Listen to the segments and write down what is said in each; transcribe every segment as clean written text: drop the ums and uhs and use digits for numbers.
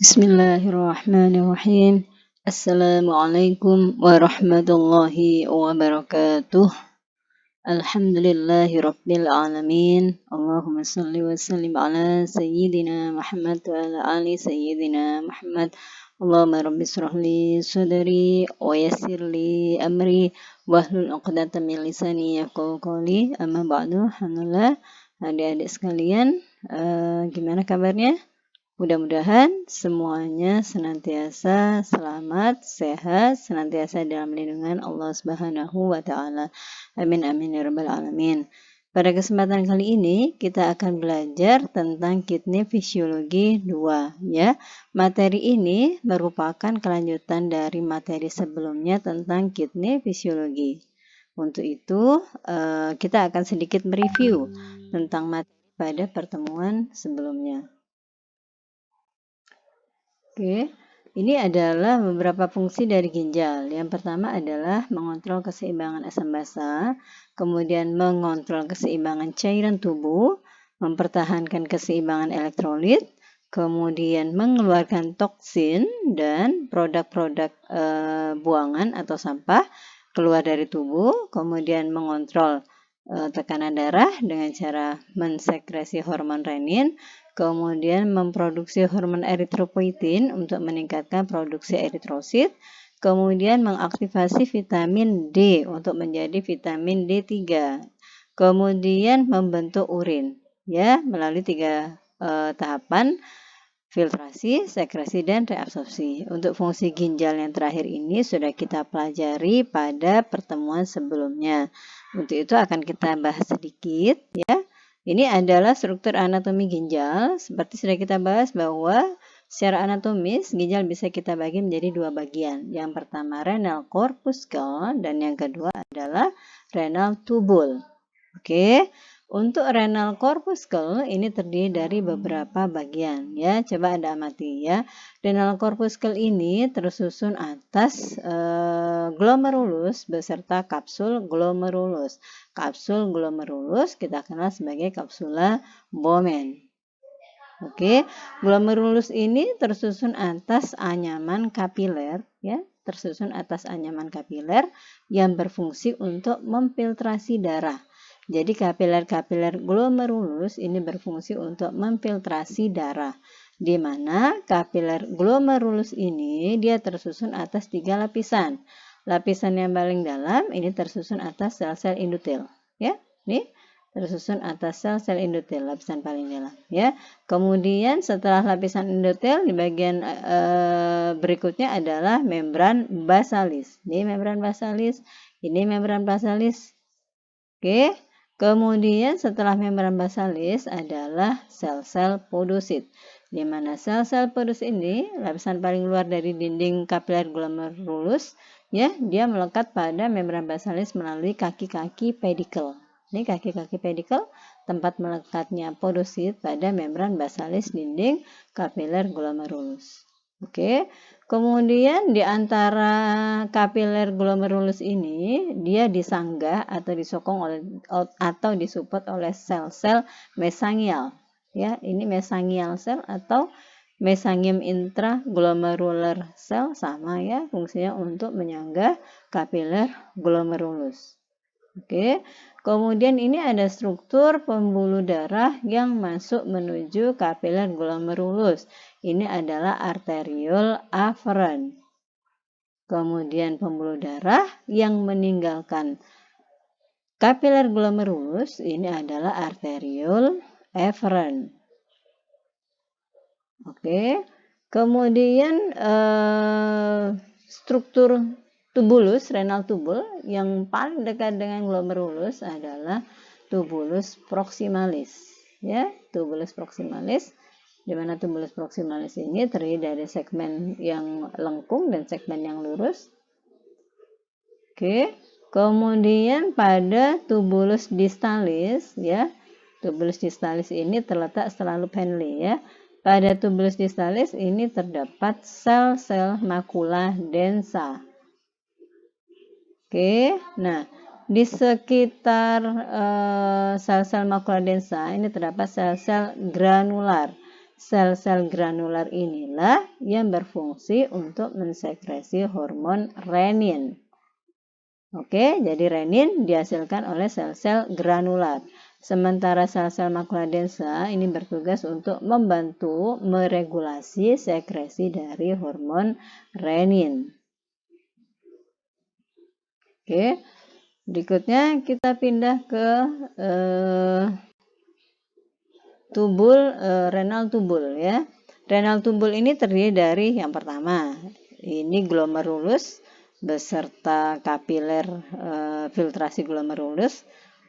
Bismillahirrahmanirrahim. Assalamualaikum warahmatullahi wabarakatuh. Alhamdulillahi rabbil alamin. Allahumma salli wa sallim ala sayyidina Muhammad wa ala ali sayyidina Muhammad. Allahumma rabbi israh li sadri wa yassir li amri wahlul 'uqdatam min lisani yafqahu qawli. Amma ba'du. Alhamdulillah, adik-adik sekalian, gimana kabarnya? Mudah-mudahan semuanya senantiasa selamat, sehat, senantiasa dalam lindungan Allah Subhanahu wa Ta'ala. Amin, amin, ya Rabbal 'Alamin. Pada kesempatan kali ini kita akan belajar tentang kidney fisiologi 2, ya. Materi ini merupakan kelanjutan dari materi sebelumnya tentang kidney fisiologi. Untuk itu kita akan sedikit mereview tentang materi pada pertemuan sebelumnya. Oke, ini adalah beberapa fungsi dari ginjal. Yang pertama adalah mengontrol keseimbangan asam basa, kemudian mengontrol keseimbangan cairan tubuh, mempertahankan keseimbangan elektrolit, kemudian mengeluarkan toksin dan produk-produk buangan atau sampah keluar dari tubuh, kemudian mengontrol tekanan darah dengan cara mensekresi hormon renin, kemudian memproduksi hormon eritropoietin untuk meningkatkan produksi eritrosit, kemudian mengaktifasi vitamin D untuk menjadi vitamin D3, kemudian membentuk urin, ya, melalui 3 tahapan: filtrasi, sekresi, dan reabsorpsi. Untuk fungsi ginjal yang terakhir ini sudah kita pelajari pada pertemuan sebelumnya. Untuk itu akan kita bahas sedikit, ya. Ini adalah struktur anatomi ginjal. Seperti sudah kita bahas bahwa secara anatomis ginjal bisa kita bagi menjadi 2 bagian. Yang pertama renal corpuscle dan yang kedua adalah renal tubule. Oke. Untuk renal corpuscle ini terdiri dari beberapa bagian, ya. Coba Anda amati, ya. Renal corpuscle ini tersusun atas glomerulus beserta kapsul glomerulus. Kapsul glomerulus kita kenal sebagai kapsula Bowman. Oke, glomerulus ini tersusun atas anyaman kapiler, ya. Tersusun atas anyaman kapiler yang berfungsi untuk memfiltrasi darah. Jadi kapiler-kapiler glomerulus ini berfungsi untuk memfiltrasi darah, di mana kapiler glomerulus ini dia tersusun atas 3 lapisan. Lapisan yang paling dalam ini tersusun atas sel-sel endotel, ya. Ini tersusun atas sel-sel endotel, lapisan paling dalam, ya. Kemudian setelah lapisan endotel di bagian berikutnya adalah membran basalis. Ini membran basalis, ini membran basalis. Oke. Kemudian setelah membran basalis adalah sel-sel podosit, di mana sel-sel podosit ini lapisan paling luar dari dinding kapiler glomerulus, ya, dia melekat pada membran basalis melalui kaki-kaki pedikel. Ini kaki-kaki pedikel tempat melekatnya podosit pada membran basalis dinding kapiler glomerulus. Oke. Kemudian di antara kapiler glomerulus ini dia disanggah atau disokong oleh atau disupport oleh sel-sel mesangial, ya. Ini mesangial sel atau mesangium intraglomerular cell, sama, ya, fungsinya untuk menyanggah kapiler glomerulus. Oke. Kemudian ini ada struktur pembuluh darah yang masuk menuju kapiler glomerulus. Ini adalah arteriole afferent. Kemudian pembuluh darah yang meninggalkan kapiler glomerulus ini adalah arteriole efferent. Oke. Kemudian struktur tubulus, renal tubule yang paling dekat dengan glomerulus adalah tubulus proximalis, ya. Tubulus proximalis, di mana tubulus proximalis ini terdiri dari segmen yang lengkung dan segmen yang lurus. Oke. Kemudian pada tubulus distalis, ya. Tubulus distalis ini terletak setelah loop Henle, ya. Pada tubulus distalis ini terdapat sel-sel makula densa. Oke, nah di sekitar sel-sel makula densa ini terdapat sel-sel granular. sel-sel granular inilah yang berfungsi untuk mensekresi hormon renin. Oke, jadi renin dihasilkan oleh sel-sel granular. Sementara sel-sel makula densa ini bertugas untuk membantu meregulasi sekresi dari hormon renin. Oke, berikutnya kita pindah ke renal tubul ya. Renal tubul ini terdiri dari yang pertama, ini glomerulus beserta kapiler filtrasi glomerulus.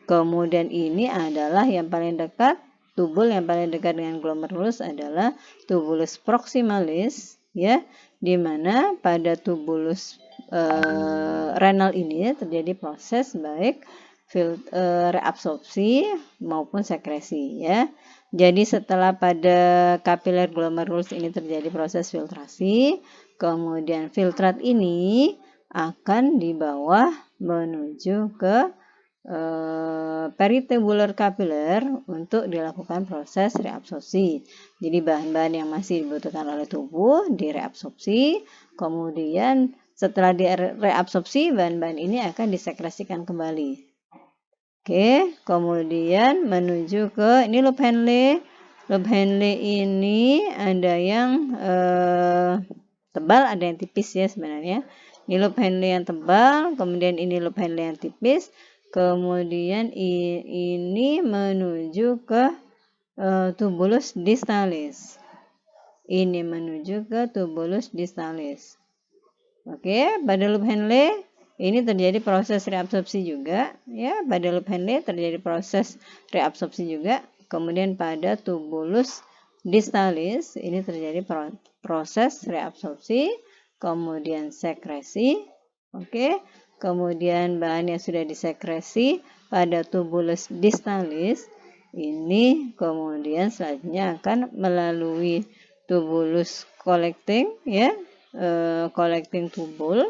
Kemudian ini adalah yang paling dekat, tubul yang paling dekat dengan glomerulus adalah tubulus proximalis ya, di mana pada tubulus renal ini terjadi proses baik reabsorpsi maupun sekresi ya. Jadi setelah pada kapiler glomerulus ini terjadi proses filtrasi, kemudian filtrat ini akan dibawa menuju ke peritubular kapiler untuk dilakukan proses reabsorpsi. Jadi bahan-bahan yang masih dibutuhkan oleh tubuh direabsorpsi, kemudian setelah direabsorpsi bahan-bahan ini akan disekresikan kembali. Oke, kemudian menuju ke ini loop Henle. Loop Henle ini ada yang tebal, ada yang tipis ya sebenarnya. Ini loop Henle yang tebal, kemudian ini loop Henle yang tipis, kemudian ini menuju ke tubulus distalis. Ini menuju ke tubulus distalis. Oke, pada loop Henle ini terjadi proses reabsorpsi juga ya, pada loop Henle terjadi proses reabsorpsi juga. Kemudian pada tubulus distalis ini terjadi proses reabsorpsi, kemudian sekresi. Oke, kemudian bahan yang sudah disekresi pada tubulus distalis ini kemudian selanjutnya akan melalui tubulus collecting ya, collecting tubul.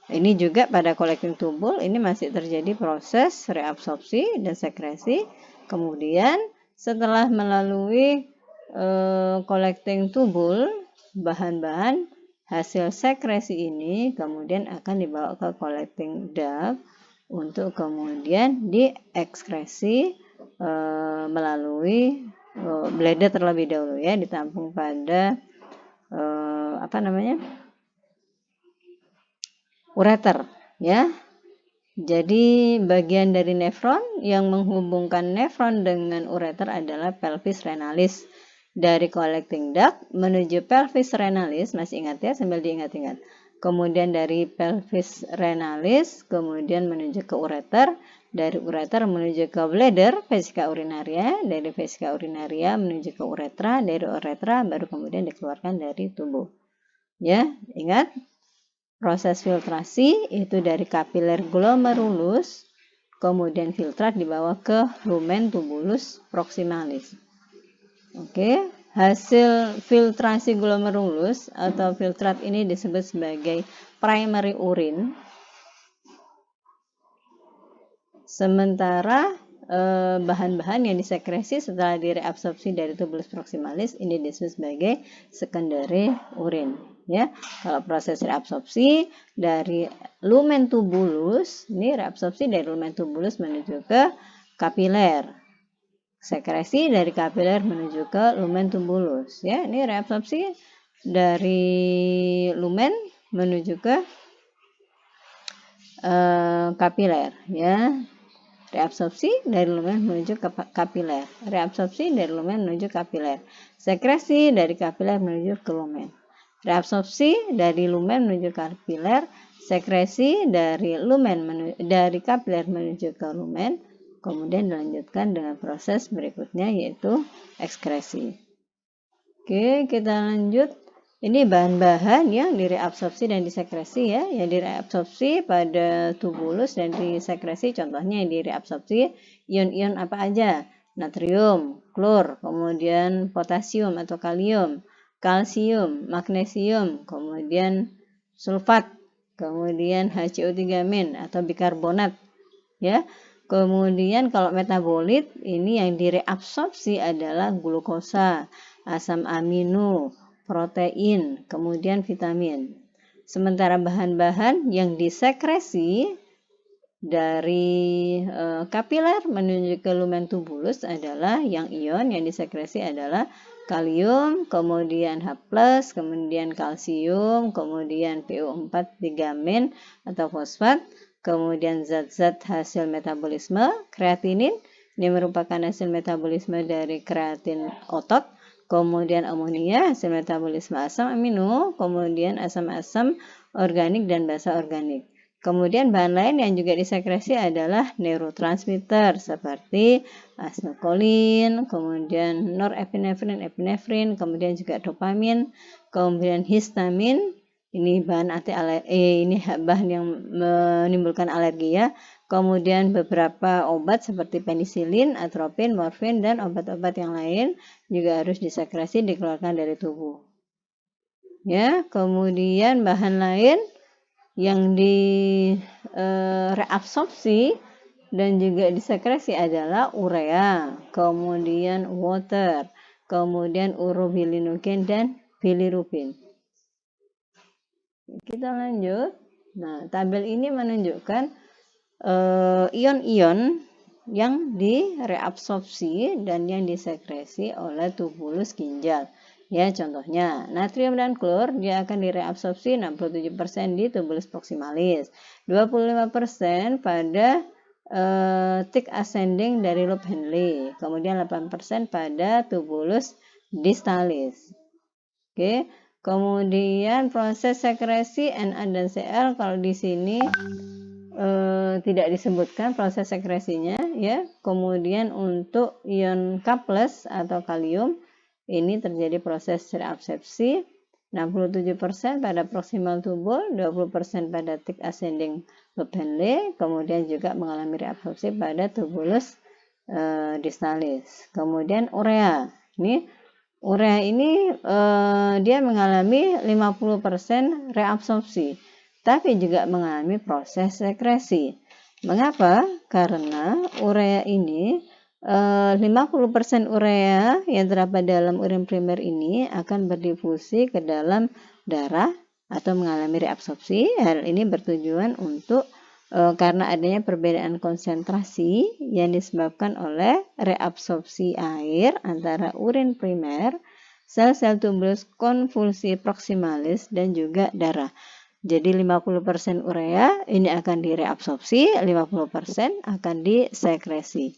Ini juga pada collecting tubul ini masih terjadi proses reabsorpsi dan sekresi. Kemudian setelah melalui collecting tubul, bahan-bahan hasil sekresi ini kemudian akan dibawa ke collecting duct untuk kemudian diekskresi melalui bladder terlebih dahulu ya, ditampung pada ureter ya. Jadi bagian dari nefron yang menghubungkan nefron dengan ureter adalah pelvis renalis. Dari collecting duct menuju pelvis renalis, masih ingat ya, sambil diingat-ingat. Kemudian dari pelvis renalis kemudian menuju ke ureter, dari ureter menuju ke bladder vesika urinaria, dari vesika urinaria menuju ke uretra, dari uretra baru kemudian dikeluarkan dari tubuh. Ya, ingat. Proses filtrasi itu dari kapiler glomerulus, kemudian filtrat dibawa ke lumen tubulus proximalis. Oke, hasil filtrasi glomerulus atau filtrat ini disebut sebagai primary urine. Sementara bahan-bahan yang disekresi setelah direabsorpsi dari tubulus proximalis ini disebut sebagai secondary urine. Ya, kalau proses reabsorpsi dari lumen tubulus, ini reabsorpsi dari lumen tubulus menuju ke kapiler. Sekresi dari kapiler menuju ke lumen tubulus. Ya, ini reabsorpsi dari lumen menuju ke kapiler. Ya, reabsorpsi dari lumen menuju ke kapiler. Reabsorpsi dari lumen menuju kapiler. Sekresi dari kapiler menuju ke lumen. Reabsorpsi dari lumen menuju kapiler, sekresi dari dari kapiler menuju ke lumen, kemudian dilanjutkan dengan proses berikutnya yaitu ekskresi. Oke, kita lanjut. Ini bahan-bahan yang direabsorpsi dan disekresi ya, yang direabsorpsi pada tubulus dan disekresi contohnya yang direabsorpsi ion-ion apa aja? Natrium, klor, kemudian potasium atau kalium, kalsium, magnesium, kemudian sulfat, kemudian HCO3- atau bikarbonat ya. Kemudian kalau metabolit ini yang direabsorpsi adalah glukosa, asam amino, protein, kemudian vitamin. Sementara bahan-bahan yang disekresi dari kapiler menuju ke lumen tubulus adalah yang ion yang disekresi adalah kalium, kemudian H+, kemudian kalsium, kemudian PO4 tigamin atau fosfat, kemudian zat-zat hasil metabolisme, kreatinin, ini merupakan hasil metabolisme dari kreatin otot, kemudian amonia, hasil metabolisme asam amino, kemudian asam-asam organik dan basa organik. Kemudian bahan lain yang juga disekresi adalah neurotransmitter seperti asetilkolin, kemudian norepinefrin, epinefrin, kemudian juga dopamin, kemudian histamin. Ini bahan ini bahan yang menimbulkan alergi ya. Kemudian beberapa obat seperti penisilin, atropin, morfin, dan obat-obat yang lain juga harus disekresi dikeluarkan dari tubuh. Ya, kemudian bahan lain yang direabsorpsi dan juga disekresi adalah urea, kemudian water, kemudian urobilinogen dan bilirubin. Kita lanjut. Nah, tabel ini menunjukkan ion-ion yang direabsorpsi dan yang disekresi oleh tubulus ginjal. Ya, contohnya natrium dan klor dia akan direabsorpsi 67% di tubulus proximalis, 25% pada thick ascending dari loop Henle, kemudian 8% pada tubulus distalis. Oke, kemudian proses sekresi Na dan Cl kalau di sini tidak disebutkan proses sekresinya ya. Kemudian untuk ion K+ atau kalium ini terjadi proses reabsorpsi 67% pada proximal tubul, 20% pada thick ascending loop Henle, kemudian juga mengalami reabsorpsi pada tubulus distalis. Kemudian urea. Urea ini dia mengalami 50% reabsorpsi, tapi juga mengalami proses sekresi. Mengapa? Karena urea ini 50% urea yang terdapat dalam urin primer ini akan berdifusi ke dalam darah atau mengalami reabsorpsi. Hal ini bertujuan untuk karena adanya perbedaan konsentrasi yang disebabkan oleh reabsorpsi air antara urin primer, sel-sel tubulus konvulsi proximalis dan juga darah. Jadi 50% urea ini akan direabsorpsi, 50% akan disekresi.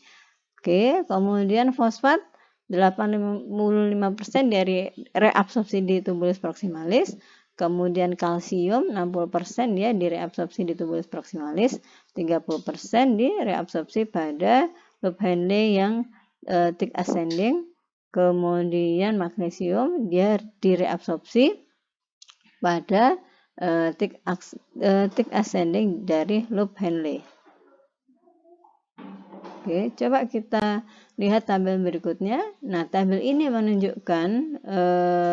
Oke, kemudian fosfat 85% dari reabsorpsi di tubulus proximalis. Kemudian kalsium 60% dia direabsorpsi di tubulus proximalis, 30% direabsorpsi pada loop Henle yang thick ascending. Kemudian magnesium dia direabsorpsi pada thick ascending dari loop Henle. Oke, coba kita lihat tabel berikutnya. Nah, tabel ini menunjukkan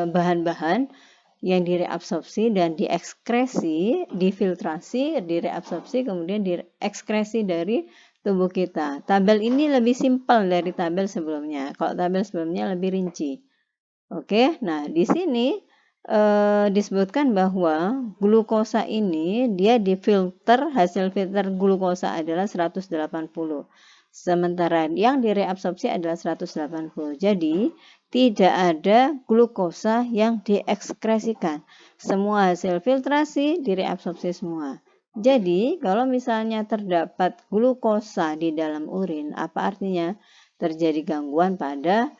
bahan-bahan yang direabsorpsi dan diekskresi, difiltrasi, direabsorpsi, kemudian diekskresi dari tubuh kita. Tabel ini lebih simpel dari tabel sebelumnya. Kalau tabel sebelumnya lebih rinci. Oke, nah di sini disebutkan bahwa glukosa ini dia difilter, hasil filter glukosa adalah 180. Sementara yang direabsorpsi adalah 180. Jadi, tidak ada glukosa yang diekskresikan. Semua hasil filtrasi direabsorpsi semua. Jadi, kalau misalnya terdapat glukosa di dalam urin, apa artinya? Terjadi gangguan pada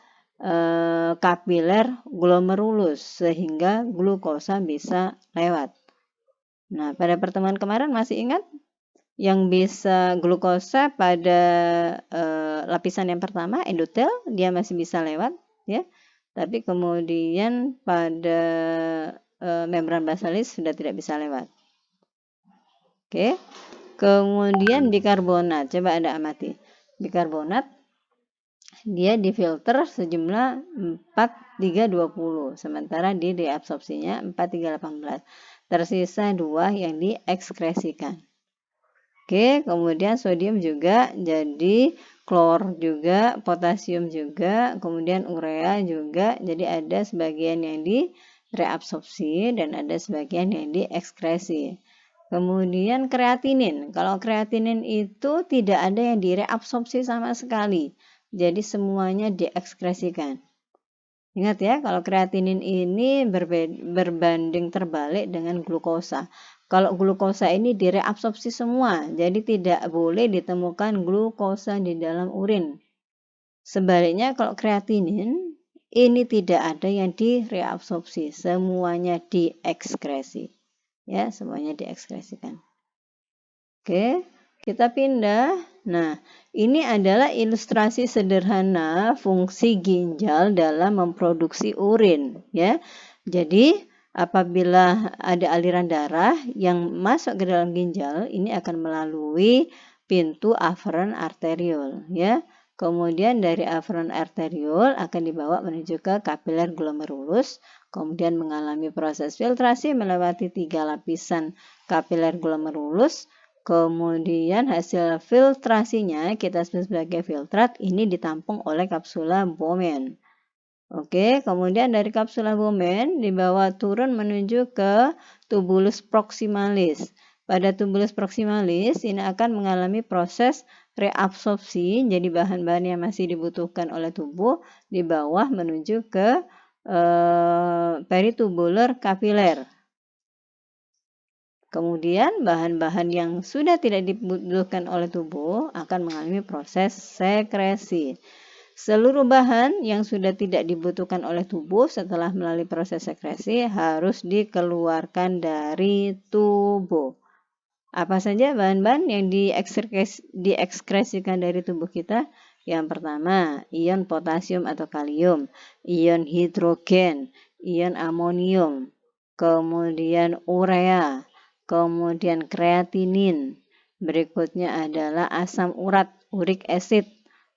kapiler glomerulus sehingga glukosa bisa lewat. Nah, pada pertemuan kemarin masih ingat yang bisa glukosa pada lapisan yang pertama endotel dia masih bisa lewat ya. Tapi kemudian pada membran basalis sudah tidak bisa lewat. Oke. Kemudian bikarbonat, coba Anda amati. Bikarbonat dia difilter sejumlah 4320, sementara di reabsorpsinya 4318. Tersisa 2 yang diekskresikan. Oke, kemudian sodium juga jadi klor juga, potasium juga, kemudian urea juga. Jadi ada sebagian yang direabsorpsi dan ada sebagian yang diekskresi. Kemudian kreatinin. Kalau kreatinin itu tidak ada yang direabsorpsi sama sekali. Jadi semuanya diekskresikan. Ingat ya, kalau kreatinin ini berbanding terbalik dengan glukosa. Kalau glukosa ini direabsorpsi semua, jadi tidak boleh ditemukan glukosa di dalam urin. Sebaliknya kalau kreatinin ini tidak ada yang direabsorpsi, semuanya diekskresi. Ya, semuanya diekskresikan. Oke, kita pindah. Nah, ini adalah ilustrasi sederhana fungsi ginjal dalam memproduksi urin, ya. Jadi, apabila ada aliran darah yang masuk ke dalam ginjal, ini akan melalui pintu afferent arteriole, ya. Kemudian dari afferent arteriole akan dibawa menuju ke kapiler glomerulus, kemudian mengalami proses filtrasi melewati 3 lapisan kapiler glomerulus. Kemudian hasil filtrasinya kita sebut sebagai filtrat, ini ditampung oleh kapsula Bowman. Oke, kemudian dari kapsula Bowman dibawa turun menuju ke tubulus proximalis. Pada tubulus proximalis ini akan mengalami proses reabsorpsi, jadi bahan-bahan yang masih dibutuhkan oleh tubuh di bawah menuju ke peritubular kapiler. Kemudian bahan-bahan yang sudah tidak dibutuhkan oleh tubuh akan mengalami proses sekresi. Seluruh bahan yang sudah tidak dibutuhkan oleh tubuh setelah melalui proses sekresi harus dikeluarkan dari tubuh. Apa saja bahan-bahan yang diekskresikan dari tubuh kita? Yang pertama, ion potasium atau kalium, ion hidrogen, ion amonium, kemudian urea, kemudian kreatinin, berikutnya adalah asam urat, uric acid,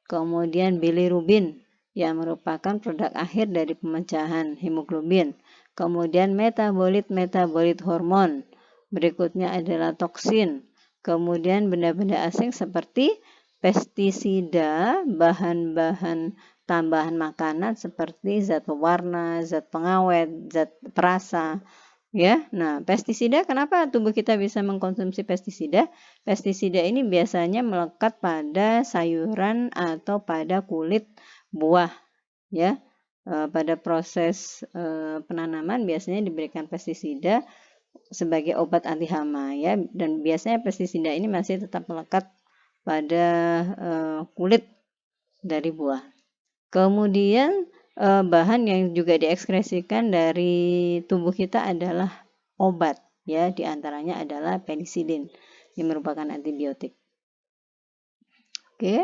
kemudian bilirubin yang merupakan produk akhir dari pemecahan hemoglobin, kemudian metabolit hormon, berikutnya adalah toksin, kemudian benda-benda asing seperti pestisida, bahan-bahan tambahan makanan seperti zat pewarna, zat pengawet, zat perasa. Ya, nah pestisida, kenapa tubuh kita bisa mengkonsumsi pestisida? Pestisida ini biasanya melekat pada sayuran atau pada kulit buah, ya. Pada proses penanaman biasanya diberikan pestisida sebagai obat anti hama, ya, dan biasanya pestisida ini masih tetap melekat pada kulit dari buah. Kemudian bahan yang juga diekskresikan dari tubuh kita adalah obat, ya, diantaranya adalah penisilin yang merupakan antibiotik. Oke,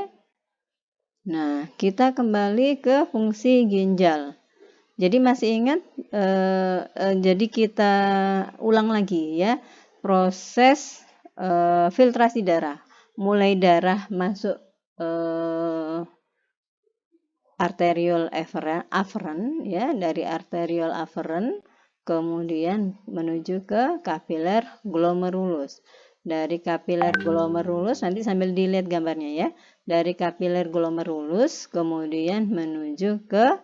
nah kita kembali ke fungsi ginjal. Jadi masih ingat, jadi kita ulang lagi ya proses filtrasi darah, mulai darah masuk arteriol afferent, ya, dari arteriol afferent kemudian menuju ke kapiler glomerulus. Dari kapiler glomerulus, nanti sambil dilihat gambarnya ya, dari kapiler glomerulus kemudian menuju ke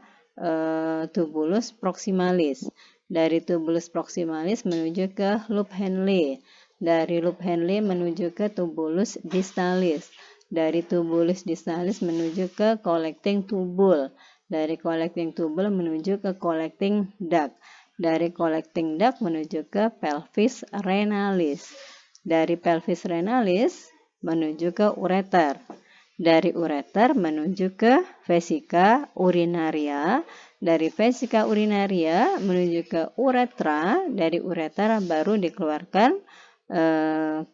tubulus proximalis. Dari tubulus proximalis menuju ke loop Henle. Dari loop Henle menuju ke tubulus distalis. Dari tubulus distalis menuju ke collecting tubule. Dari collecting tubule menuju ke collecting duct. Dari collecting duct menuju ke pelvis renalis. Dari pelvis renalis menuju ke ureter. Dari ureter menuju ke vesika urinaria. Dari vesika urinaria menuju ke uretra. Dari uretra baru dikeluarkan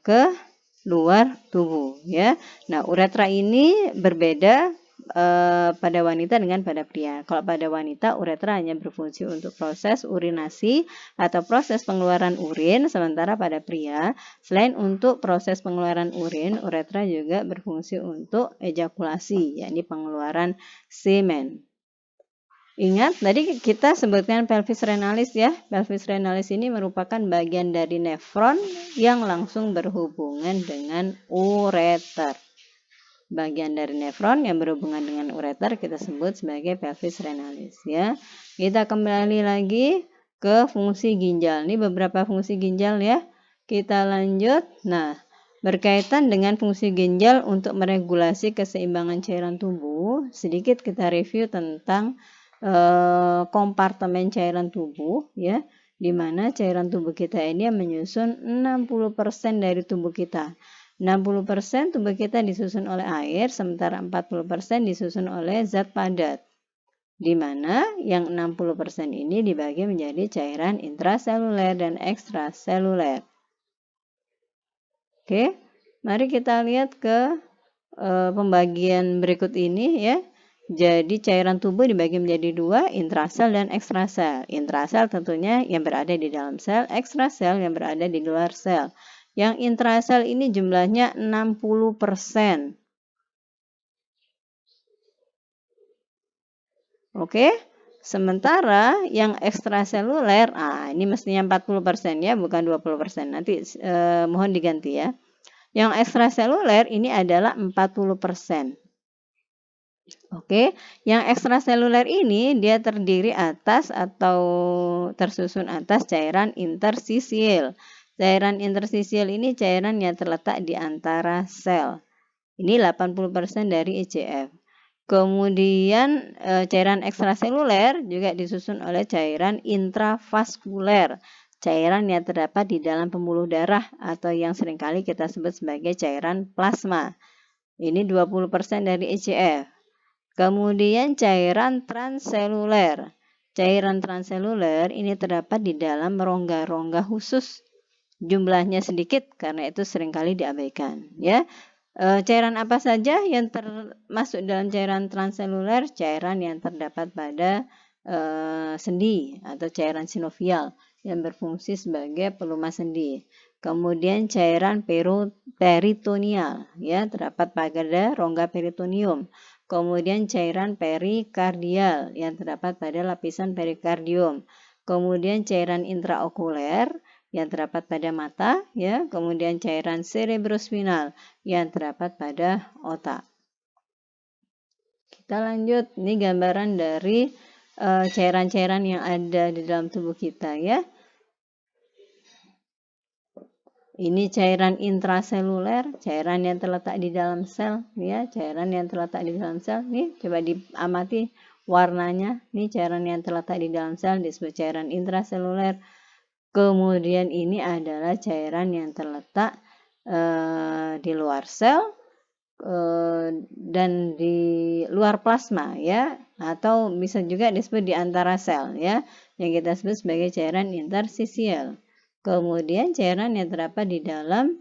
ke luar tubuh, ya. Nah, uretra ini berbeda pada wanita dengan pada pria. Kalau pada wanita, uretra hanya berfungsi untuk proses urinasi atau proses pengeluaran urin, sementara pada pria, selain untuk proses pengeluaran urin, uretra juga berfungsi untuk ejakulasi, yakni pengeluaran semen. Ingat, tadi kita sebutkan pelvis renalis ya. Pelvis renalis ini merupakan bagian dari nefron yang langsung berhubungan dengan ureter. Bagian dari nefron yang berhubungan dengan ureter kita sebut sebagai pelvis renalis ya. Kita kembali lagi ke fungsi ginjal. Ini beberapa fungsi ginjal ya. Kita lanjut. Nah, berkaitan dengan fungsi ginjal untuk meregulasi keseimbangan cairan tubuh, sedikit kita review tentang kompartemen cairan tubuh ya, di mana cairan tubuh kita ini menyusun 60% dari tubuh kita. 60% tubuh kita disusun oleh air, sementara 40% disusun oleh zat padat. Di mana yang 60% ini dibagi menjadi cairan intraseluler dan ekstraseluler. Oke, mari kita lihat ke pembagian berikut ini ya. Jadi cairan tubuh dibagi menjadi dua, intrasel dan ekstrasel. Intrasel tentunya yang berada di dalam sel, ekstrasel yang berada di luar sel. Yang intrasel ini jumlahnya 60%. Oke. Sementara yang ekstraseluler, ini mestinya 40% ya, bukan 20%. Nanti mohon diganti ya. Yang ekstraseluler ini adalah 40%. Oke, yang ekstraseluler ini dia terdiri atas atau tersusun atas cairan interstisial. Cairan interstisial ini cairan yang terletak di antara sel. Ini 80% dari ICF. Kemudian cairan ekstraseluler juga disusun oleh cairan intravaskuler. Cairan yang terdapat di dalam pembuluh darah atau yang seringkali kita sebut sebagai cairan plasma. Ini 20% dari ICF. Kemudian cairan transseluler. Cairan transseluler ini terdapat di dalam rongga-rongga khusus. Jumlahnya sedikit karena itu seringkali diabaikan. Ya, cairan apa saja yang termasuk dalam cairan transseluler? Cairan yang terdapat pada sendi atau cairan sinovial yang berfungsi sebagai pelumas sendi. Kemudian cairan peritoneal ya, terdapat pada rongga peritoneum. Kemudian cairan perikardial yang terdapat pada lapisan perikardium. Kemudian cairan intraokuler yang terdapat pada mata ya, kemudian cairan cerebrospinal yang terdapat pada otak. Kita lanjut, ini gambaran dari cairan-cairan yang ada di dalam tubuh kita ya. Ini cairan intraseluler, cairan yang terletak di dalam sel, ya, cairan yang terletak di dalam sel. Nih, coba diamati warnanya. Nih cairan yang terletak di dalam sel disebut cairan intraseluler. Kemudian ini adalah cairan yang terletak di luar sel dan di luar plasma, ya, atau bisa juga disebut di antara sel, ya, yang kita sebut sebagai cairan interstisial. Kemudian cairan yang terdapat di dalam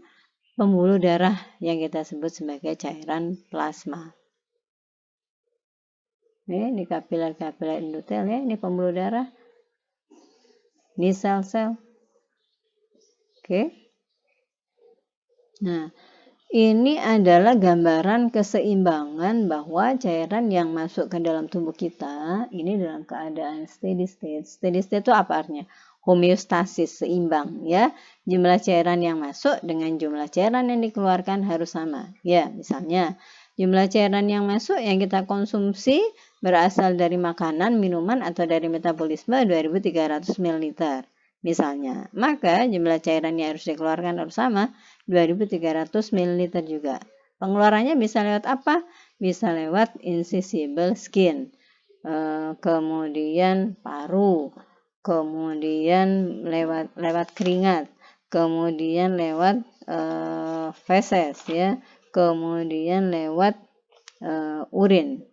pembuluh darah yang kita sebut sebagai cairan plasma. Ini kapiler-kapiler endotel ya, ini pembuluh darah. Ini sel-sel. Oke. Nah, ini adalah gambaran keseimbangan bahwa cairan yang masuk ke dalam tubuh kita ini dalam keadaan steady state. Steady state itu apa artinya? Homeostasis, seimbang ya. Jumlah cairan yang masuk dengan jumlah cairan yang dikeluarkan harus sama. Ya, misalnya jumlah cairan yang masuk yang kita konsumsi berasal dari makanan, minuman atau dari metabolisme 2300 ml. Misalnya, maka jumlah cairan yang harus dikeluarkan harus sama 2300 ml juga. Pengeluarannya bisa lewat apa? Bisa lewat incisible skin, kemudian paru, kemudian lewat keringat, kemudian lewat feses ya, kemudian lewat urin.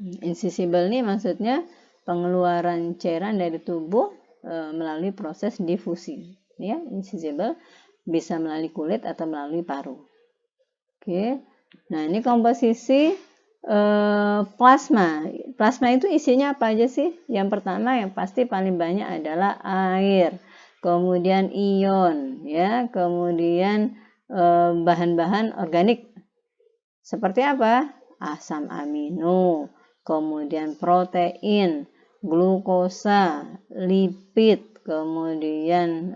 Incisible ini maksudnya pengeluaran cairan dari tubuh melalui proses difusi. Ya, incisible bisa melalui kulit atau melalui paru. Oke. Nah, ini komposisi plasma. Plasma itu isinya apa aja sih? Yang pertama yang pasti paling banyak adalah air, kemudian ion, ya, kemudian bahan-bahan organik Seperti apa? Asam amino, kemudian protein, glukosa, lipid, kemudian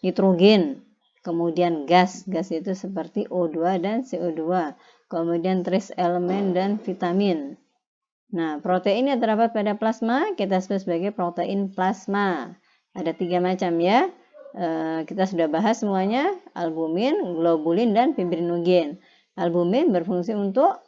nitrogen, kemudian gas. Gas itu seperti O2 dan CO2. Kemudian trace elemen dan vitamin. Nah, protein yang terdapat pada plasma kita sebut sebagai protein plasma. Ada 3 macam ya. Kita sudah bahas semuanya, albumin, globulin, dan fibrinogen. Albumin berfungsi untuk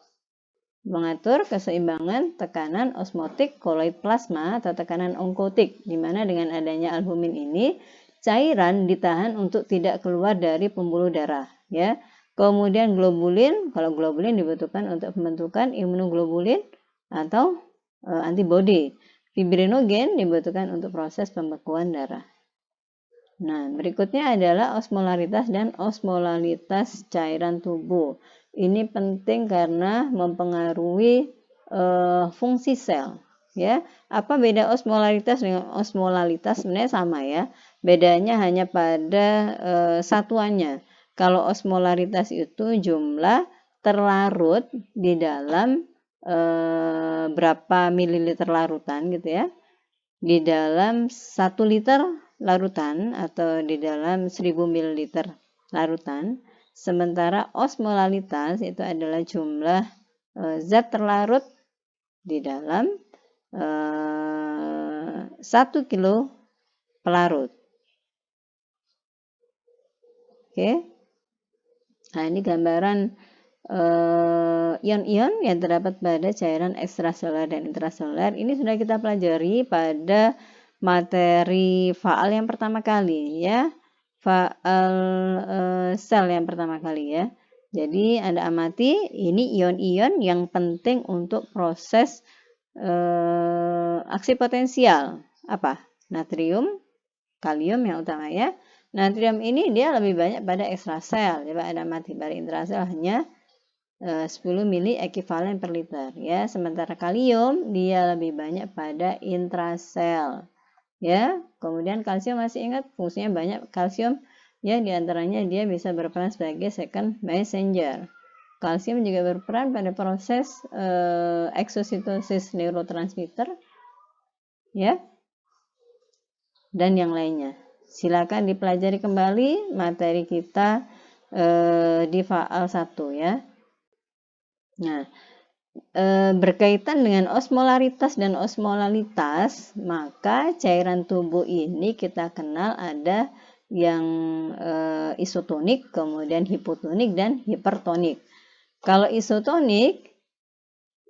mengatur keseimbangan tekanan osmotik koloid plasma atau tekanan onkotik, di mana dengan adanya albumin ini cairan ditahan untuk tidak keluar dari pembuluh darah, ya. Kemudian globulin, kalau globulin dibutuhkan untuk pembentukan imunoglobulin atau antibodi. Fibrinogen dibutuhkan untuk proses pembekuan darah. Nah, berikutnya adalah osmolaritas dan osmolalitas cairan tubuh. Ini penting karena mempengaruhi fungsi sel. Ya, apa beda osmolaritas dengan osmolalitas? Sebenarnya sama ya. Bedanya hanya pada satuannya. Kalau osmolaritas itu jumlah terlarut di dalam berapa mililiter larutan gitu ya. Di dalam 1 liter larutan atau di dalam 1000 ml larutan, sementara osmolalitas itu adalah jumlah zat terlarut di dalam 1 kilo pelarut. Oke. Nah, ini gambaran ion-ion yang terdapat pada cairan ekstraseluler dan intraseluler. Ini sudah kita pelajari pada materi faal yang pertama kali ya, faal sel yang pertama kali ya. Jadi Anda amati, ini ion-ion yang penting untuk proses aksi potensial. Apa? Natrium, kalium yang utama ya. Natrium ini dia lebih banyak pada ekstrasel. Coba Anda amati, pada intrasel hanya 10 mili ekivalen per liter ya. Sementara kalium dia lebih banyak pada intrasel. Ya, kemudian kalsium masih ingat fungsinya banyak kalsium ya, diantaranya dia bisa berperan sebagai second messenger. Kalsium juga berperan pada proses eksositosis neurotransmitter ya, dan yang lainnya. Silakan dipelajari kembali materi kita di faal 1 ya. Nah, berkaitan dengan osmolaritas dan osmolalitas, maka cairan tubuh ini kita kenal ada yang isotonik, kemudian hipotonik dan hipertonik. Kalau isotonik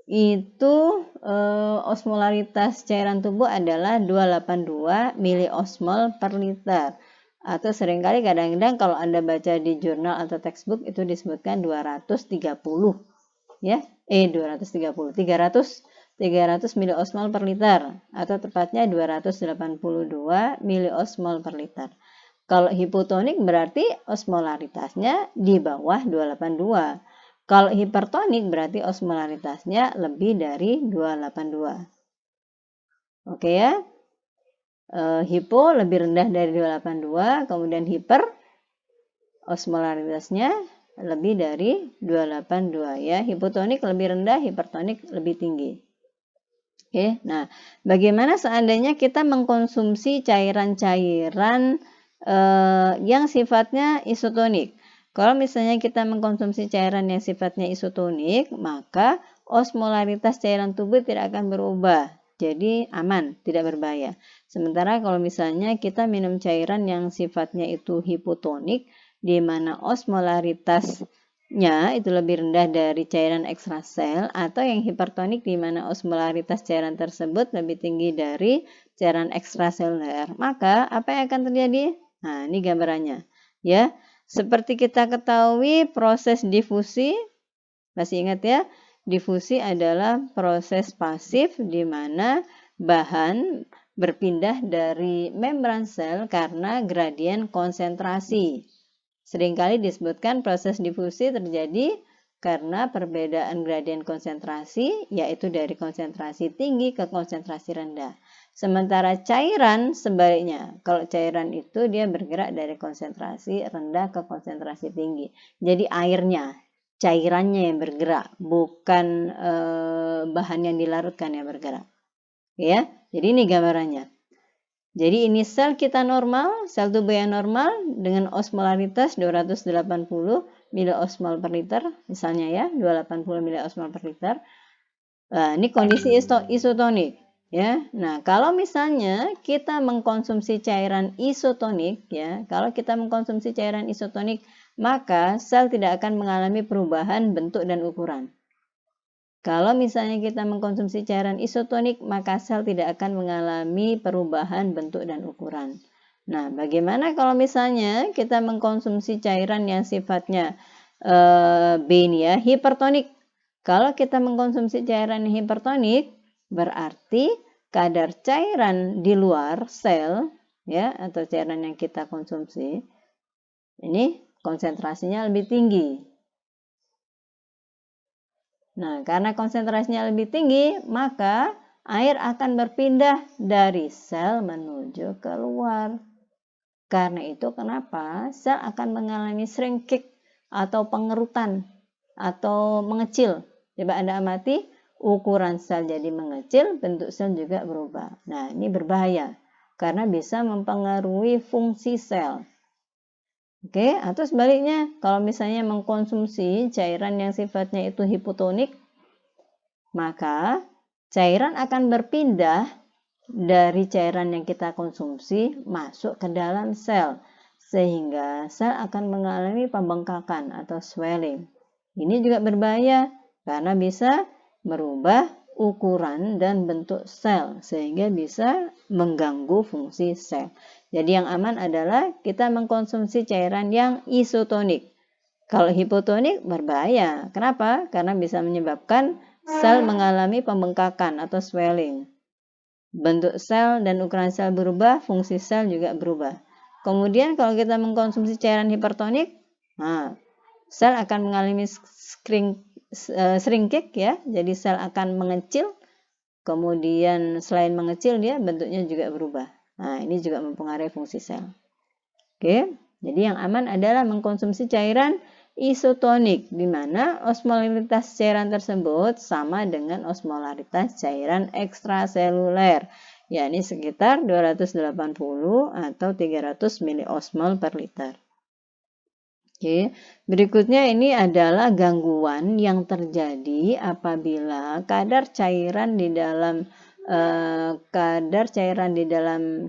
itu osmolaritas cairan tubuh adalah 282 miliosmol per liter. Atau seringkali kadang-kadang kalau Anda baca di jurnal atau textbook itu disebutkan 230 ya. 300 miliosmol per liter atau tepatnya 282 miliosmol per liter. Kalau hipotonik berarti osmolaritasnya di bawah 282. Kalau hipertonik berarti osmolaritasnya lebih dari 282. Oke ya. Hipo lebih rendah dari 282, kemudian hiper osmolaritasnya lebih dari 282 ya. Hipotonik lebih rendah, hipertonik lebih tinggi. Oke, nah bagaimana seandainya kita mengkonsumsi cairan-cairan yang sifatnya isotonik? Kalau misalnya kita mengkonsumsi cairan yang sifatnya isotonik, maka osmolaritas cairan tubuh tidak akan berubah. Jadi aman, tidak berbahaya. Sementara kalau misalnya kita minum cairan yang sifatnya itu hipotonik, di mana osmolaritasnya itu lebih rendah dari cairan ekstrasel, atau yang hipertonik di mana osmolaritas cairan tersebut lebih tinggi dari cairan ekstraseluler, maka apa yang akan terjadi? Nah, ini gambarannya ya. Seperti kita ketahui proses difusi, masih ingat ya? Difusi adalah proses pasif di mana bahan berpindah dari membran sel karena gradien konsentrasi. Seringkali disebutkan proses difusi terjadi karena perbedaan gradien konsentrasi, yaitu dari konsentrasi tinggi ke konsentrasi rendah. Sementara cairan sebaliknya, kalau cairan itu dia bergerak dari konsentrasi rendah ke konsentrasi tinggi. Jadi airnya cairannya yang bergerak, bukan bahan yang dilarutkan yang bergerak. Ya, jadi ini gambarannya. Jadi ini sel kita normal, sel tubuh yang normal dengan osmolaritas 280 miliosmol per liter, misalnya ya, 280 miliosmol per liter. Nah, ini kondisi isotonik. Ya, nah kalau misalnya kita mengkonsumsi cairan isotonik, ya, kalau kita mengkonsumsi cairan isotonik, maka sel tidak akan mengalami perubahan bentuk dan ukuran. Kalau misalnya kita mengkonsumsi cairan isotonik, maka sel tidak akan mengalami perubahan bentuk dan ukuran. Nah, bagaimana kalau misalnya kita mengkonsumsi cairan yang sifatnya B ini ya, hipertonik. Kalau kita mengkonsumsi cairan yang hipertonik, berarti kadar cairan di luar sel ya atau cairan yang kita konsumsi ini konsentrasinya lebih tinggi. Nah, karena konsentrasinya lebih tinggi, maka air akan berpindah dari sel menuju keluar. Karena itu kenapa sel akan mengalami shrinkage atau pengerutan atau mengecil. Coba Anda amati, ukuran sel jadi mengecil, bentuk sel juga berubah. Nah, ini berbahaya karena bisa mempengaruhi fungsi sel. Oke, atau sebaliknya, kalau misalnya mengkonsumsi cairan yang sifatnya itu hipotonik, maka cairan akan berpindah dari cairan yang kita konsumsi masuk ke dalam sel, sehingga sel akan mengalami pembengkakan atau swelling. Ini juga berbahaya karena bisa merubah ukuran dan bentuk sel, sehingga bisa mengganggu fungsi sel. Jadi yang aman adalah kita mengkonsumsi cairan yang isotonik. Kalau hipotonik berbahaya. Kenapa? Karena bisa menyebabkan sel mengalami pembengkakan atau swelling. Bentuk sel dan ukuran sel berubah, fungsi sel juga berubah. Kemudian kalau kita mengkonsumsi cairan hipertonik, sel akan mengalami shrinkage ya. Jadi sel akan mengecil. Kemudian selain mengecil dia bentuknya juga berubah. Nah, ini juga mempengaruhi fungsi sel. Oke. Jadi yang aman adalah mengkonsumsi cairan isotonik, di mana osmolaritas cairan tersebut sama dengan osmolaritas cairan ekstraseluler, yakni sekitar 280 atau 300 miliosmol per liter. Oke, berikutnya ini adalah gangguan yang terjadi apabila kadar cairan di dalam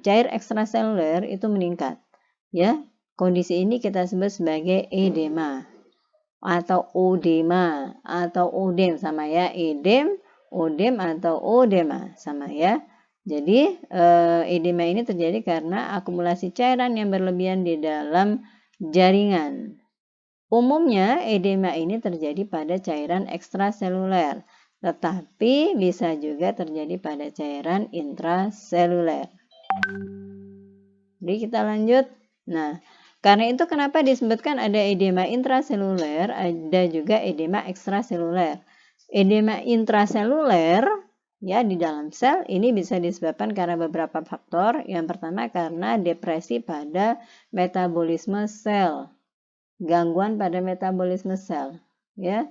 cair ekstraseluler itu meningkat. Ya, kondisi ini kita sebut sebagai edema atau odema atau odem sama ya, odem atau odema sama ya. Jadi edema ini terjadi karena akumulasi cairan yang berlebihan di dalam jaringan. Umumnya edema ini terjadi pada cairan ekstraseluler, tetapi bisa juga terjadi pada cairan intraseluler. Jadi kita lanjut. Nah, karena itu kenapa disebutkan ada edema intraseluler, ada juga edema ekstraseluler. Edema intraseluler ya di dalam sel ini bisa disebabkan karena beberapa faktor. Yang pertama karena depresi pada metabolisme sel, gangguan pada metabolisme sel, ya.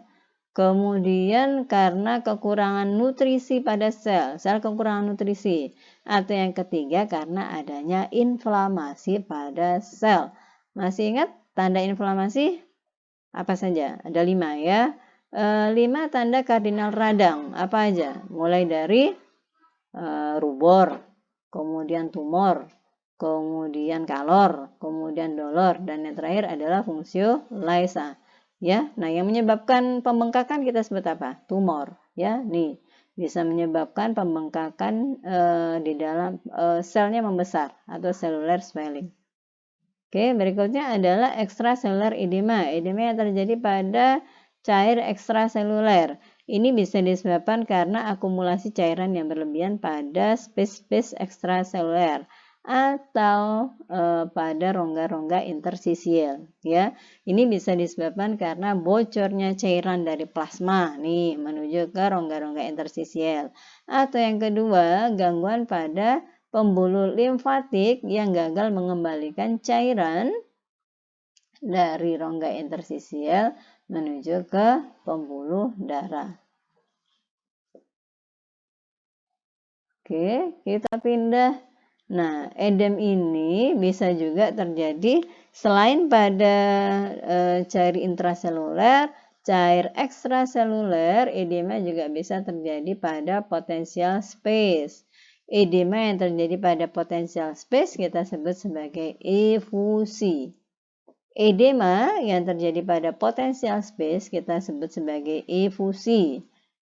Kemudian karena kekurangan nutrisi pada sel kekurangan nutrisi. Atau yang ketiga karena adanya inflamasi pada sel. Masih ingat tanda inflamasi? Apa saja? Ada 5 ya. 5 tanda kardinal radang. Apa aja? Mulai dari rubor, kemudian tumor, kemudian kalor, kemudian dolor, dan yang terakhir adalah fungsio lysa. Ya, nah yang menyebabkan pembengkakan kita sebut apa? Tumor. Ya, nih bisa menyebabkan pembengkakan di dalam selnya membesar atau cellular swelling. Oke, berikutnya adalah extracellular edema. Edema yang terjadi pada cair ekstraseluler. Ini bisa disebabkan karena akumulasi cairan yang berlebihan pada space-space ekstraseluler atau pada rongga-rongga intersisial ya. Ini bisa disebabkan karena bocornya cairan dari plasma nih menuju ke rongga-rongga intersisial. Atau yang kedua, gangguan pada pembuluh limfatik yang gagal mengembalikan cairan dari rongga intersisial menuju ke pembuluh darah. Oke, kita pindah. Nah, edem ini bisa juga terjadi selain pada cair intraseluler, cair ekstraseluler, edema juga bisa terjadi pada potensial space. Edema yang terjadi pada potensial space kita sebut sebagai efusi. Edema yang terjadi pada potensial space kita sebut sebagai efusi.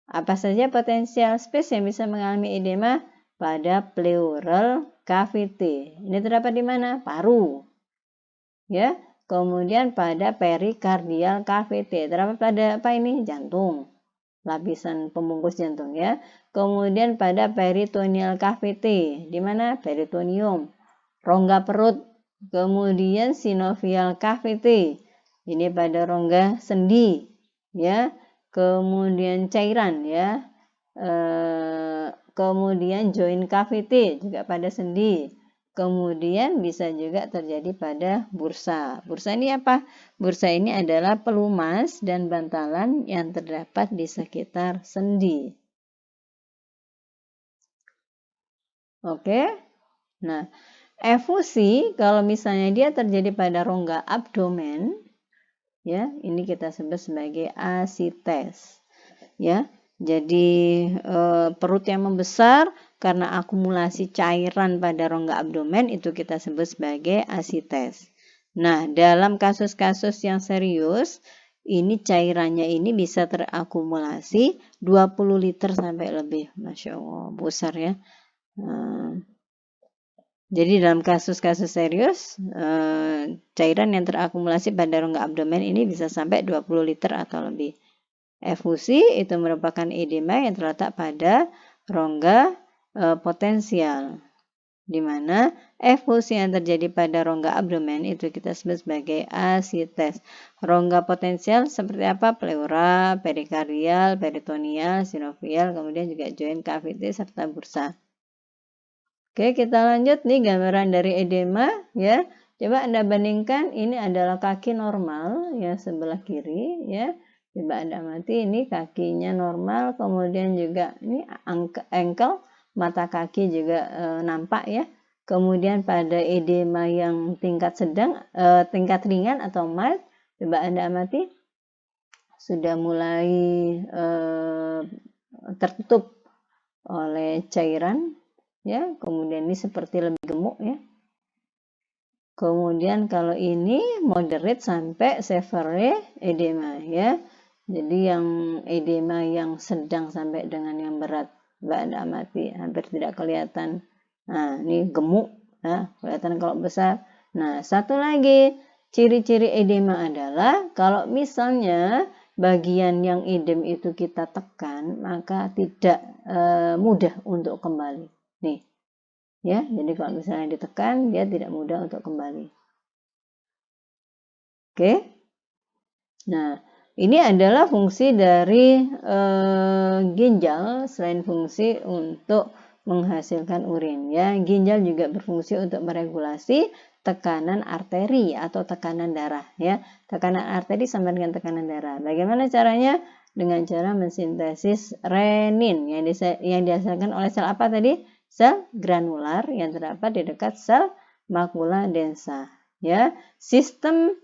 Apa saja potensial space yang bisa mengalami edema? Pada pleural cavity. Ini terdapat di mana? Paru. Ya. Kemudian pada pericardial cavity. Terdapat pada apa ini? Jantung. Lapisan pembungkus jantung ya. Kemudian pada peritoneal cavity. Di mana? Peritoneum. Rongga perut. Kemudian synovial cavity. Ini pada rongga sendi. Ya. Kemudian cairan ya, kemudian joint cavity juga pada sendi, kemudian bisa juga terjadi pada bursa. Bursa ini apa? Bursa ini adalah pelumas dan bantalan yang terdapat di sekitar sendi. Oke, nah efusi kalau misalnya dia terjadi pada rongga abdomen, ya, ini kita sebut sebagai asites. Ya, jadi perut yang membesar karena akumulasi cairan pada rongga abdomen itu kita sebut sebagai asites. Nah, dalam kasus-kasus yang serius, ini cairannya ini bisa terakumulasi 20 liter sampai lebih. Masya Allah, besar ya. Jadi dalam kasus-kasus serius, cairan yang terakumulasi pada rongga abdomen ini bisa sampai 20 liter atau lebih. Efusi itu merupakan edema yang terletak pada rongga potensial, di mana efusi yang terjadi pada rongga abdomen itu kita sebut sebagai asites. Rongga potensial seperti apa? Pleura, perikardial, peritoneal, sinovial, kemudian juga joint cavity serta bursa. Oke, kita lanjut nih gambaran dari edema ya. Coba Anda bandingkan, ini adalah kaki normal ya sebelah kiri ya. Coba Anda amati ini kakinya normal, kemudian juga ini ankle, mata kaki juga nampak ya. Kemudian pada edema yang tingkat sedang, tingkat ringan atau mild, coba Anda amati sudah mulai tertutup oleh cairan. Ya, kemudian ini seperti lebih gemuk ya. Kemudian kalau ini moderate sampai severe edema ya. Jadi yang edema yang sedang sampai dengan yang berat, Mbak Anda amati hampir tidak kelihatan. Nah, ini gemuk ya, kelihatan kalau besar. Nah, satu lagi ciri-ciri edema adalah kalau misalnya bagian yang edem itu kita tekan, maka tidak mudah untuk kembali. Nih, ya, jadi kalau misalnya ditekan, dia tidak mudah untuk kembali. Oke, nah ini adalah fungsi dari ginjal selain fungsi untuk menghasilkan urin. Ya, ginjal juga berfungsi untuk meregulasi tekanan arteri atau tekanan darah. Ya, tekanan arteri sama dengan tekanan darah. Bagaimana caranya? Dengan cara mensintesis renin yang dihasilkan oleh sel apa tadi? Sel granular yang terdapat di dekat sel makula densa. Ya, sistem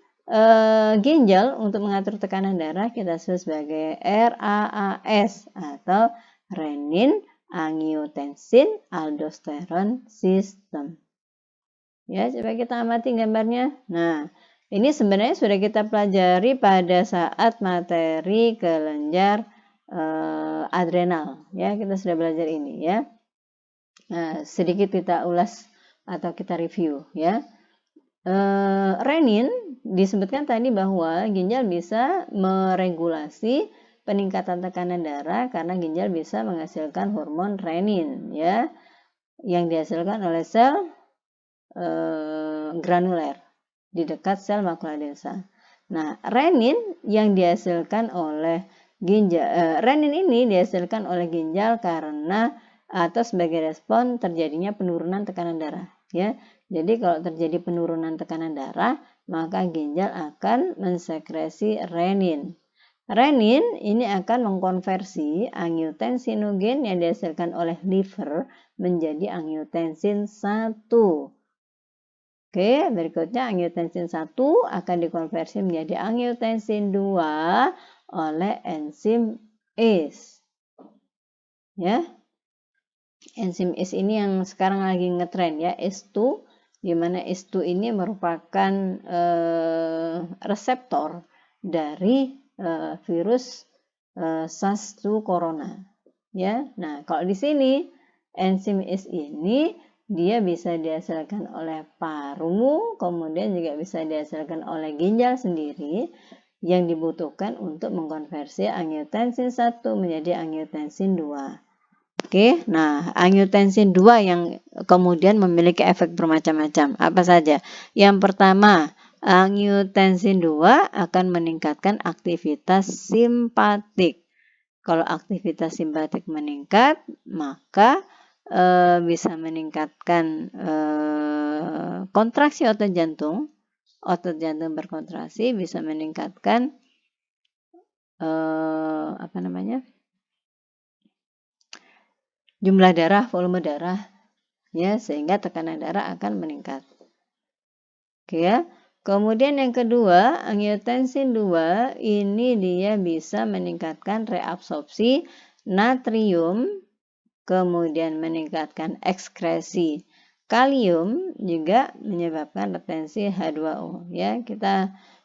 ginjal untuk mengatur tekanan darah kita sebut sebagai RAAS atau renin angiotensin aldosteron system. Ya, coba kita amati gambarnya. Nah, ini sebenarnya sudah kita pelajari pada saat materi kelenjar adrenal. Ya, kita sudah belajar ini ya. Nah, sedikit kita ulas atau kita review ya. Renin disebutkan tadi bahwa ginjal bisa meregulasi peningkatan tekanan darah karena ginjal bisa menghasilkan hormon renin ya yang dihasilkan oleh sel granuler di dekat sel makula densa. Nah, renin yang dihasilkan oleh ginjal, renin ini dihasilkan oleh ginjal karena atau sebagai respon terjadinya penurunan tekanan darah ya. Jadi kalau terjadi penurunan tekanan darah, maka ginjal akan mensekresi renin. Renin ini akan mengkonversi angiotensinogen yang dihasilkan oleh liver menjadi angiotensin 1. Oke, berikutnya angiotensin 1 akan dikonversi menjadi angiotensin 2 oleh enzim ACE. Ya. Enzim ACE ini yang sekarang lagi ngetren ya, ACE2, di mana ACE2 ini merupakan reseptor dari virus SARS-2 corona. Ya. Nah, kalau di sini enzim ACE ini dia bisa dihasilkan oleh paru, kemudian juga bisa dihasilkan oleh ginjal sendiri yang dibutuhkan untuk mengkonversi angiotensin 1 menjadi angiotensin 2. Oke, nah angiotensin 2 yang kemudian memiliki efek bermacam-macam. Apa saja? Yang pertama, angiotensin 2 akan meningkatkan aktivitas simpatik. Kalau aktivitas simpatik meningkat, maka bisa meningkatkan kontraksi otot jantung. Otot jantung berkontraksi bisa meningkatkan jumlah darah, volume darah, ya, sehingga tekanan darah akan meningkat. Oke ya. Kemudian yang kedua, angiotensin 2 ini dia bisa meningkatkan reabsorpsi natrium, kemudian meningkatkan ekskresi kalium, juga menyebabkan retensi H2O. Ya,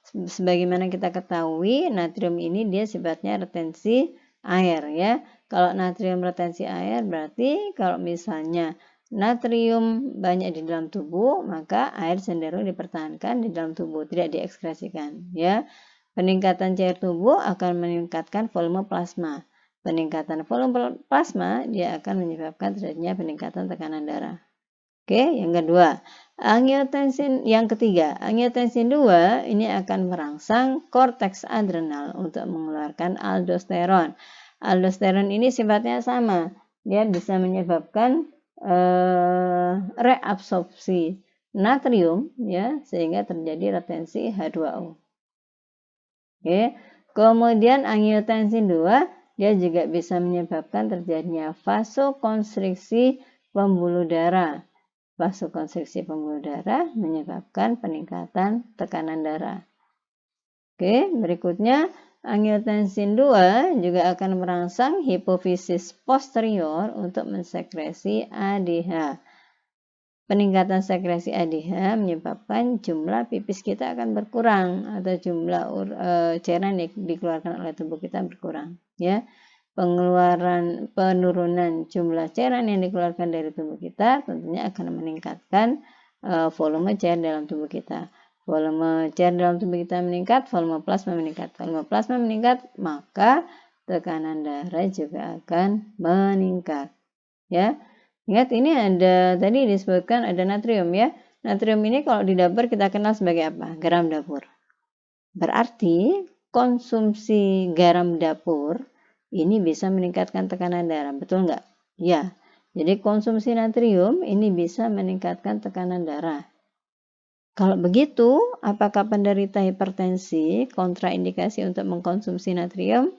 sebagaimana kita ketahui, natrium ini dia sifatnya retensi air ya. Kalau natrium retensi air berarti kalau misalnya natrium banyak di dalam tubuh, maka air cenderung dipertahankan di dalam tubuh, tidak diekskresikan ya. Peningkatan cair tubuh akan meningkatkan volume plasma. Peningkatan volume plasma dia akan menyebabkan terjadinya peningkatan tekanan darah. Oke, yang kedua, yang ketiga, angiotensin 2 ini akan merangsang korteks adrenal untuk mengeluarkan aldosteron. Aldosteron ini sifatnya sama, dia bisa menyebabkan reabsorpsi natrium ya, sehingga terjadi retensi H2O. Oke. Kemudian angiotensin 2 dia juga bisa menyebabkan terjadinya vasokonstriksi pembuluh darah. Vasokonstriksi pembuluh darah menyebabkan peningkatan tekanan darah. Oke, berikutnya angiotensin 2 juga akan merangsang hipofisis posterior untuk mensekresi ADH. Peningkatan sekresi ADH menyebabkan jumlah pipis kita akan berkurang atau jumlah cairan yang dikeluarkan oleh tubuh kita berkurang ya. Penurunan jumlah cairan yang dikeluarkan dari tubuh kita tentunya akan meningkatkan volume cair dalam tubuh kita. Volume cair dalam tubuh kita meningkat, volume plasma meningkat. Volume plasma meningkat, maka tekanan darah juga akan meningkat ya. Ingat ini tadi disebutkan ada natrium ya. Natrium ini kalau di dapur kita kenal sebagai apa? Garam dapur. Berarti konsumsi garam dapur ini bisa meningkatkan tekanan darah. Betul nggak? Ya. Jadi konsumsi natrium ini bisa meningkatkan tekanan darah. Kalau begitu, apakah penderita hipertensi kontraindikasi untuk mengkonsumsi natrium?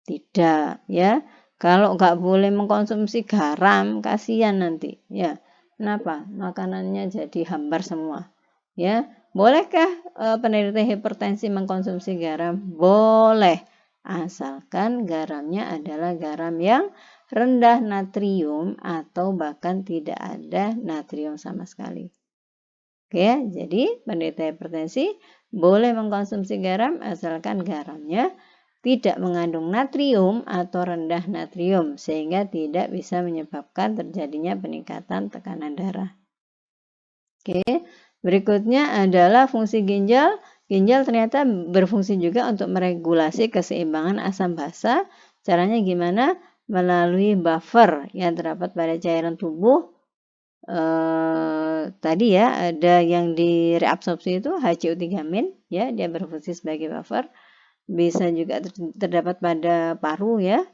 Tidak ya. Kalau nggak boleh mengkonsumsi garam, kasihan nanti ya. Kenapa? Makanannya jadi hambar semua ya. Bolehkah penderita hipertensi mengkonsumsi garam? Boleh, asalkan garamnya adalah garam yang rendah natrium atau bahkan tidak ada natrium sama sekali. Oke, jadi penderita hipertensi boleh mengkonsumsi garam asalkan garamnya tidak mengandung natrium atau rendah natrium sehingga tidak bisa menyebabkan terjadinya peningkatan tekanan darah. Oke, berikutnya adalah fungsi ginjal. Ginjal ternyata berfungsi juga untuk meregulasi keseimbangan asam basa. Caranya gimana? Melalui buffer yang terdapat pada cairan tubuh. Tadi ya ada yang direabsorpsi itu HCO3-min ya, dia berfungsi sebagai buffer. Bisa juga terdapat pada paru ya.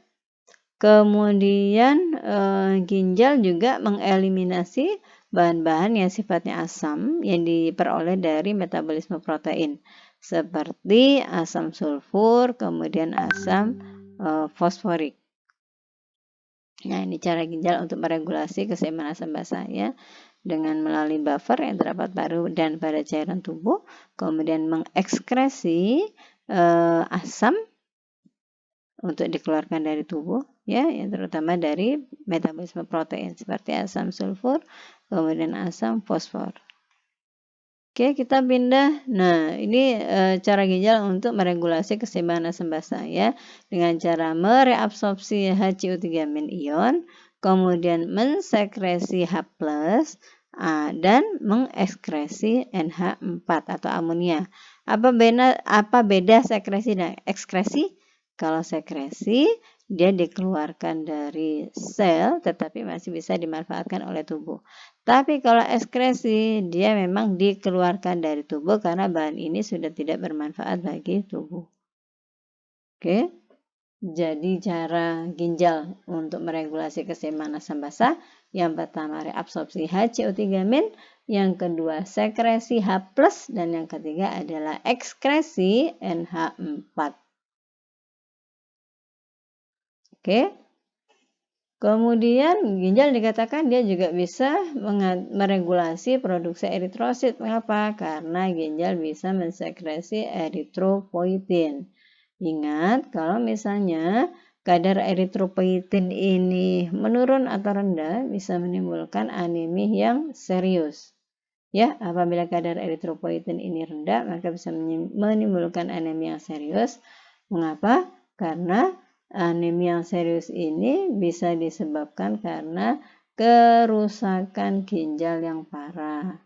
Kemudian ginjal juga mengeliminasi bahan-bahan yang sifatnya asam yang diperoleh dari metabolisme protein. seperti asam sulfur, kemudian asam fosforik. Nah, ini cara ginjal untuk meregulasi keseimbangan asam basa ya, dengan melalui buffer yang terdapat dan pada cairan tubuh, kemudian mengekskresi asam untuk dikeluarkan dari tubuh ya, yang terutama dari metabolisme protein seperti asam sulfur, kemudian asam fosfor. Oke, kita pindah. Nah, ini cara ginjal untuk meregulasi keseimbangan asam basa ya, dengan cara mereabsorpsi HCO3- ion, kemudian mensekresi H+, dan mengekskresi NH4 atau amonia. Apa beda sekresi dan ekskresi? Kalau sekresi dia dikeluarkan dari sel tetapi masih bisa dimanfaatkan oleh tubuh. Tapi kalau ekskresi dia memang dikeluarkan dari tubuh karena bahan ini sudah tidak bermanfaat bagi tubuh. Oke. Jadi cara ginjal untuk meregulasi keseimbangan asam basa, yang pertama reabsorpsi HCO3-, yang kedua sekresi H+, dan yang ketiga adalah ekskresi NH4. Oke. Kemudian ginjal dikatakan dia juga bisa meregulasi produksi eritrosit. Mengapa? Karena ginjal bisa mensekresi eritropoietin. Ingat, kalau misalnya kadar eritropoietin ini menurun atau rendah, bisa menimbulkan anemia yang serius. Ya, apabila kadar eritropoietin ini rendah, maka bisa menimbulkan anemia yang serius. Mengapa? Karena anemia yang serius ini bisa disebabkan karena kerusakan ginjal yang parah,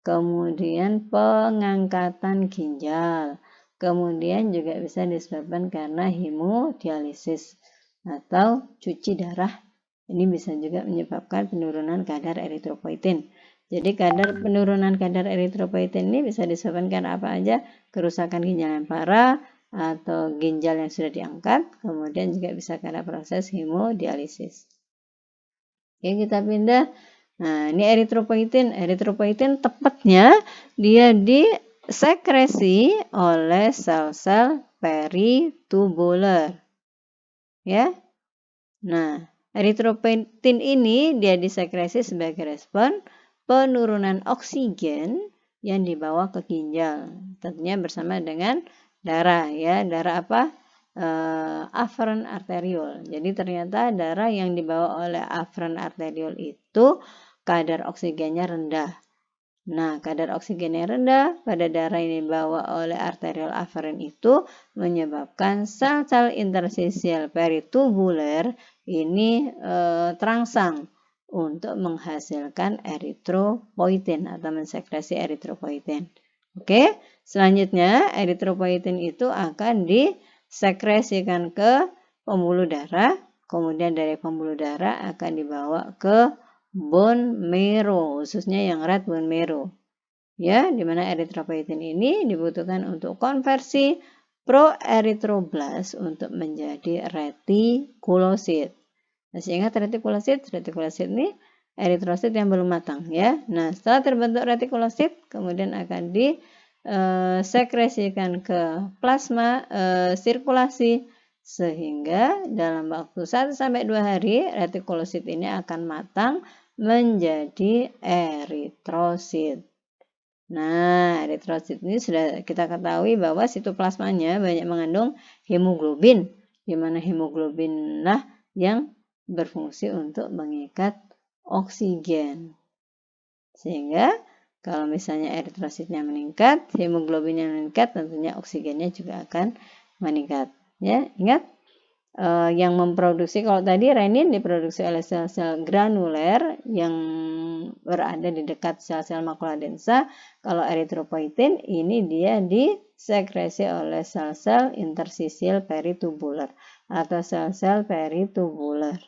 kemudian pengangkatan ginjal, kemudian juga bisa disebabkan karena hemodialisis atau cuci darah. Ini bisa juga menyebabkan penurunan kadar eritropoietin. Jadi penurunan kadar eritropoietin ini bisa disebabkan karena apa aja? Kerusakan ginjal yang parah, atau ginjal yang sudah diangkat, kemudian juga bisa karena proses hemodialisis. Oke, kita pindah. Nah, ini eritropoietin. Eritropoietin tepatnya dia disekresi oleh sel-sel peritubular. Ya. Nah, eritropoietin ini dia disekresi sebagai respon penurunan oksigen yang dibawa ke ginjal, tentunya bersama dengan darah ya, darah apa? Afferent arteriole. Jadi ternyata darah yang dibawa oleh afferent arteriole itu kadar oksigennya rendah. Nah, kadar oksigennya rendah pada darah yang dibawa oleh arteriole afferent itu menyebabkan sel-sel interstisial peritubular ini terangsang untuk menghasilkan eritropoietin atau mensekresi eritropoietin. Oke, selanjutnya eritropoietin itu akan disekresikan ke pembuluh darah, kemudian dari pembuluh darah akan dibawa ke bone marrow, khususnya yang red bone marrow. Ya, di mana eritropoietin ini dibutuhkan untuk konversi proeritroblast untuk menjadi retikulosit. Masih ingat retikulosit? Retikulosit ini eritrosit yang belum matang ya. Nah, setelah terbentuk retikulosit, kemudian akan disekresikan ke plasma sirkulasi sehingga dalam waktu 1-2 hari retikulosit ini akan matang menjadi eritrosit. Nah, eritrosit ini sudah kita ketahui bahwa sitoplasmanya banyak mengandung hemoglobin, di mana hemoglobin lah yang berfungsi untuk mengikat oksigen. Sehingga kalau misalnya eritrositnya meningkat, hemoglobinnya meningkat, tentunya oksigennya juga akan meningkat. Ya, ingat yang memproduksi, kalau tadi renin diproduksi oleh sel-sel granuler yang berada di dekat sel-sel makula densa. Kalau eritropoietin ini dia disekresi oleh sel-sel interstisial peritubular atau sel-sel peritubular.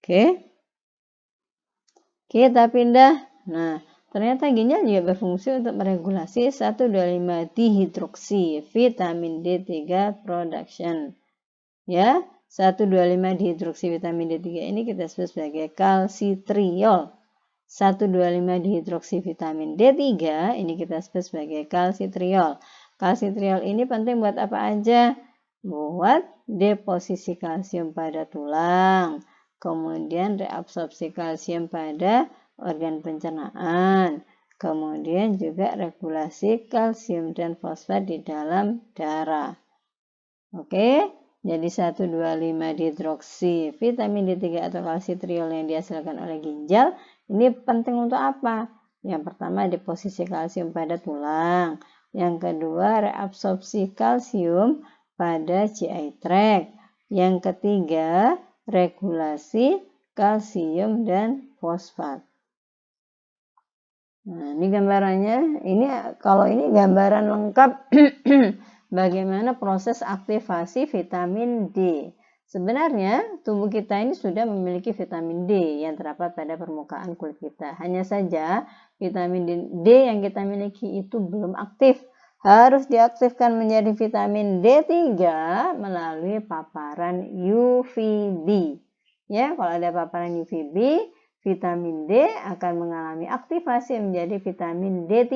Oke. Kita pindah. Nah, ternyata ginjal juga berfungsi untuk meregulasi 1,25 dihidroksi vitamin D3 production. Ya, 1,25 dihidroksi vitamin D3 ini kita sebut sebagai kalsitriol. 1,2,5 dihidroksivitamin D3, ini kita sebut sebagai kalsitriol. Kalsitriol ini penting buat apa aja? Buat deposisi kalsium pada tulang, kemudian reabsorpsi kalsium pada organ pencernaan, kemudian juga regulasi kalsium dan fosfat di dalam darah. Oke, jadi 1,2,5 dihidroksi vitamin D3 atau kalsitriol yang dihasilkan oleh ginjal ini penting untuk apa? Yang pertama, deposisi kalsium pada tulang. Yang kedua, reabsorpsi kalsium pada GI tract. Yang ketiga, regulasi kalsium dan fosfat. Nah, ini gambarannya. Kalau ini gambaran lengkap bagaimana proses aktivasi vitamin D. Sebenarnya tubuh kita ini sudah memiliki vitamin D yang terdapat pada permukaan kulit kita. Hanya saja vitamin D yang kita miliki itu belum aktif. Harus diaktifkan menjadi vitamin D3 melalui paparan UVB. Ya, kalau ada paparan UVB, vitamin D akan mengalami aktivasi menjadi vitamin D3.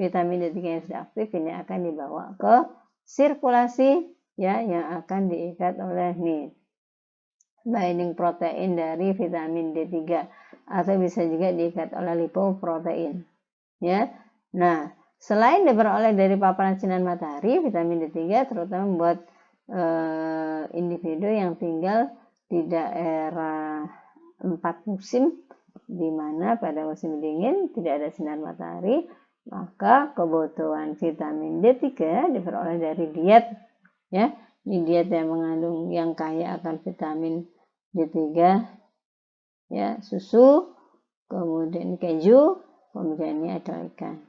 Vitamin D3 yang sudah aktif ini akan dibawa ke sirkulasi, ya, yang akan diikat oleh binding protein dari vitamin D3 atau bisa juga diikat oleh lipoprotein, ya. Nah, selain diperoleh dari paparan sinar matahari, vitamin D3 terutama buat individu yang tinggal di daerah 4 musim, di mana pada musim dingin tidak ada sinar matahari, maka kebutuhan vitamin D3 diperoleh dari diet, ya. Ini diet yang mengandung yang kaya akan vitamin D3, ya, susu, kemudian keju, kemudian ini ada ikan.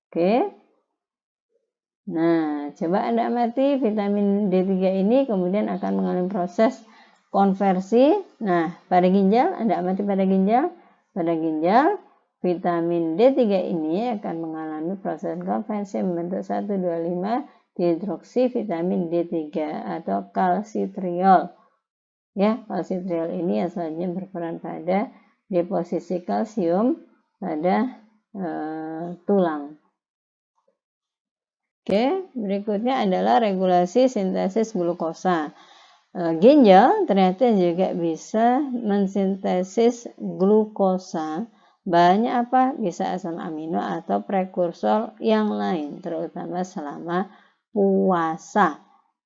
Oke. Nah, coba Anda amati vitamin D3 ini kemudian akan mengalami proses konversi. Nah, pada ginjal, Anda amati pada ginjal. Pada ginjal, vitamin D3 ini akan mengalami proses konversi membentuk 1,2,5 dihidroksi vitamin D3 atau kalsitriol. Ya, kalsitriol ini asalnya berperan pada deposisi kalsium pada tulang. Oke, berikutnya adalah regulasi sintesis glukosa. Ginjal ternyata juga bisa mensintesis glukosa. Bahannya apa? Bisa asam amino atau prekursor yang lain, terutama selama puasa.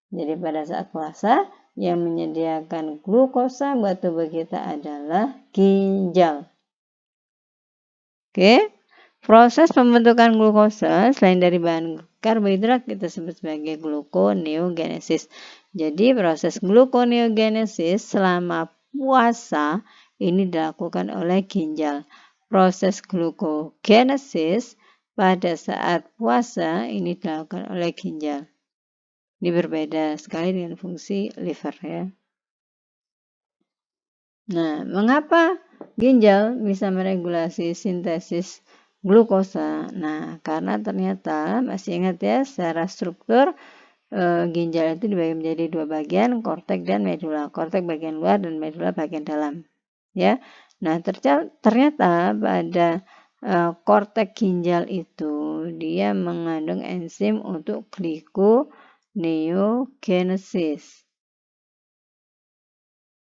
Jadi pada saat puasa, yang menyediakan glukosa buat tubuh kita adalah ginjal. Oke, proses pembentukan glukosa selain dari bahan karbohidrat kita sebut sebagai gluconeogenesis. Jadi proses gluconeogenesis selama puasa ini dilakukan oleh ginjal. Proses glucogenesis pada saat puasa ini dilakukan oleh ginjal. Ini berbeda sekali dengan fungsi liver, ya. Nah, mengapa ginjal bisa meregulasi sintesis glukosa? Nah, karena ternyata masih ingat ya, secara struktur ginjal itu dibagi menjadi dua bagian, kortek dan medula. Kortek bagian luar dan medula bagian dalam. Ya. Nah, ternyata pada kortek ginjal itu dia mengandung enzim untuk gluconeogenesis.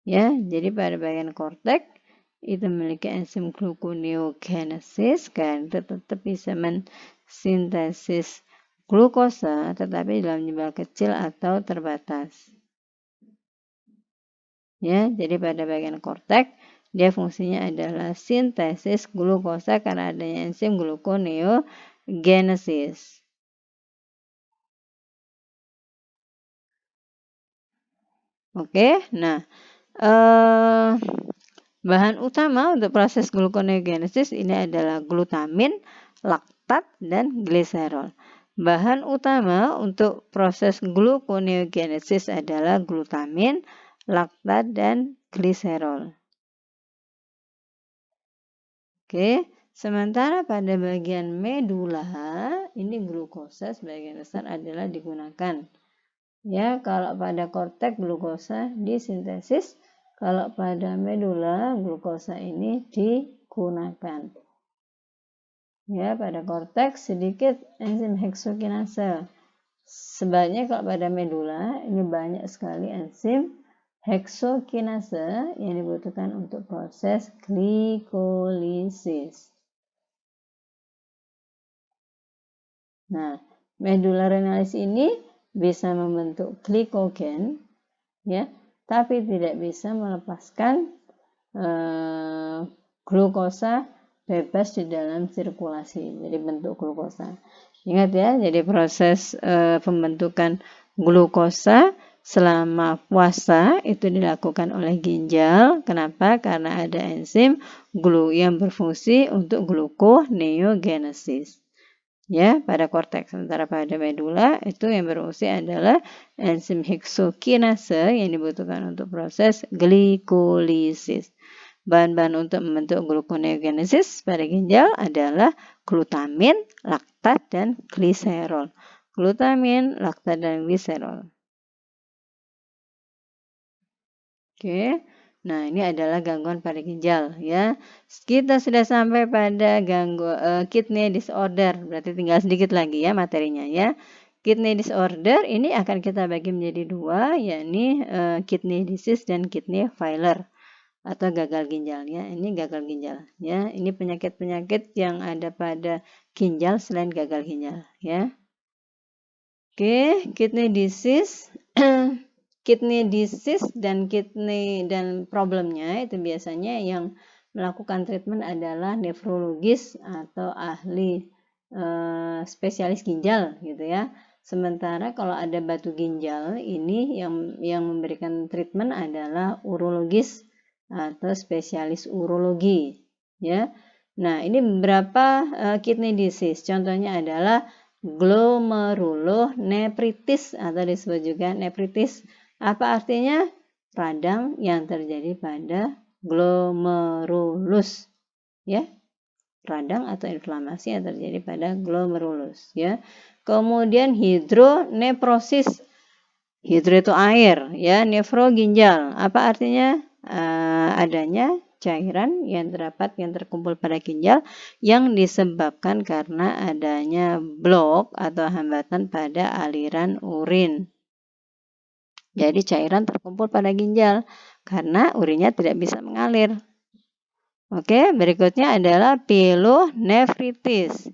Ya, jadi pada bagian kortek itu memiliki enzim gluconeogenesis kan, tetap bisa mensintesis glukosa tetapi dalam jumlah kecil atau terbatas. Ya, jadi pada bagian kortek dia fungsinya adalah sintesis glukosa karena adanya enzim gluconeogenesis. Oke, nah bahan utama untuk proses gluconeogenesis ini adalah glutamin, laktat, dan gliserol. Bahan utama untuk proses gluconeogenesis adalah glutamin, laktat, dan gliserol. Oke, sementara pada bagian medula, ini glukosa sebagian besar adalah digunakan. Ya, kalau pada kortek glukosa disintesis, kalau pada medula glukosa ini digunakan. Ya, pada korteks sedikit enzim heksokinase. Sebaliknya kalau pada medula ini banyak sekali enzim heksokinase yang dibutuhkan untuk proses glikolisis. Nah, medula renalis ini bisa membentuk glikogen, ya, tapi tidak bisa melepaskan glukosa bebas di dalam sirkulasi, jadi bentuk glukosa. Ingat ya, jadi proses pembentukan glukosa selama puasa itu dilakukan oleh ginjal. Kenapa? Karena ada enzim yang berfungsi untuk gluconeogenesis. Ya, pada korteks. Sementara pada medula itu yang berfungsi adalah enzim heksokinase yang dibutuhkan untuk proses glikolisis. Bahan-bahan untuk membentuk gluconeogenesis pada ginjal adalah glutamin, laktat, dan gliserol. Glutamin, laktat, dan gliserol. Oke. Nah, ini adalah gangguan pada ginjal ya. Kita sudah sampai pada kidney disorder. Berarti tinggal sedikit lagi ya materinya ya. Kidney disorder ini akan kita bagi menjadi dua, yakni kidney disease dan kidney failure atau gagal ginjal ya. Ini gagal ginjal ya. Ini penyakit-penyakit yang ada pada ginjal selain gagal ginjal ya. Oke, kidney disease kidney disease dan problemnya itu biasanya yang melakukan treatment adalah nefrologis atau ahli spesialis ginjal gitu ya. Sementara kalau ada batu ginjal ini yang memberikan treatment adalah urologis atau spesialis urologi ya. Nah, ini beberapa kidney disease. Contohnya adalah glomerulonefritis atau disebut juga nefritis. Apa artinya? Radang yang terjadi pada glomerulus. Ya. Radang atau inflamasi yang terjadi pada glomerulus, ya. Kemudian hidronefrosis. Hidro itu air, ya. Nefro ginjal. Apa artinya? Adanya cairan yang terkumpul pada ginjal yang disebabkan karena adanya blok atau hambatan pada aliran urin. Jadi cairan terkumpul pada ginjal karena urinnya tidak bisa mengalir. Oke, berikutnya adalah pyelonefritis.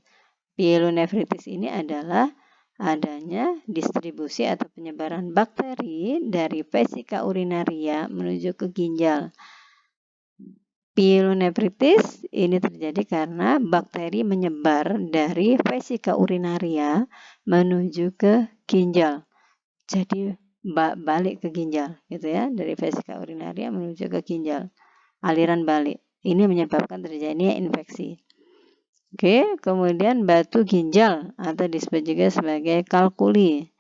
Pyelonefritis ini adalah adanya distribusi atau penyebaran bakteri dari vesika urinaria menuju ke ginjal. Pyelonefritis ini terjadi karena bakteri menyebar dari vesika urinaria menuju ke ginjal. Jadi balik ke ginjal gitu ya, dari vesika urinaria menuju ke ginjal, aliran balik. Ini menyebabkan terjadinya infeksi. Oke, kemudian batu ginjal atau disebut juga sebagai kalkuli.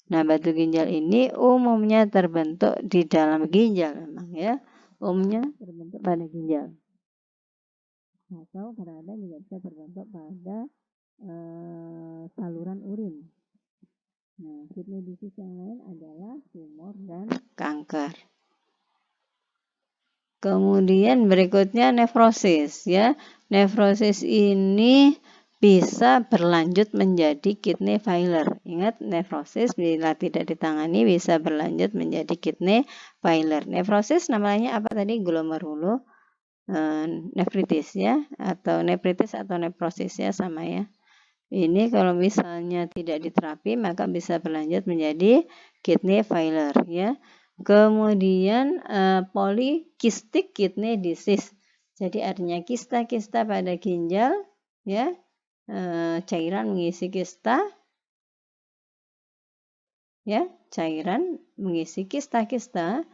Nah, batu ginjal ini umumnya terbentuk di dalam ginjal memang ya. Umumnya terbentuk pada ginjal. Atau kadang-kadang juga bisa terbentuk pada saluran urin. Nah, kidney disease yang lain adalah tumor dan kanker. Kemudian berikutnya nefrosis ya. Nefrosis ini bisa berlanjut menjadi kidney failure. Ingat, nefrosis bila tidak ditangani bisa berlanjut menjadi kidney failure. Nefrosis namanya apa tadi? Glomerulonefritis ya, atau nefritis atau nefrosis ya, sama ya. Ini kalau misalnya tidak diterapi maka bisa berlanjut menjadi kidney failure ya. Kemudian polycystic kidney disease. Jadi artinya kista-kista pada ginjal ya. Cairan mengisi kista ya, cairan mengisi kista-kista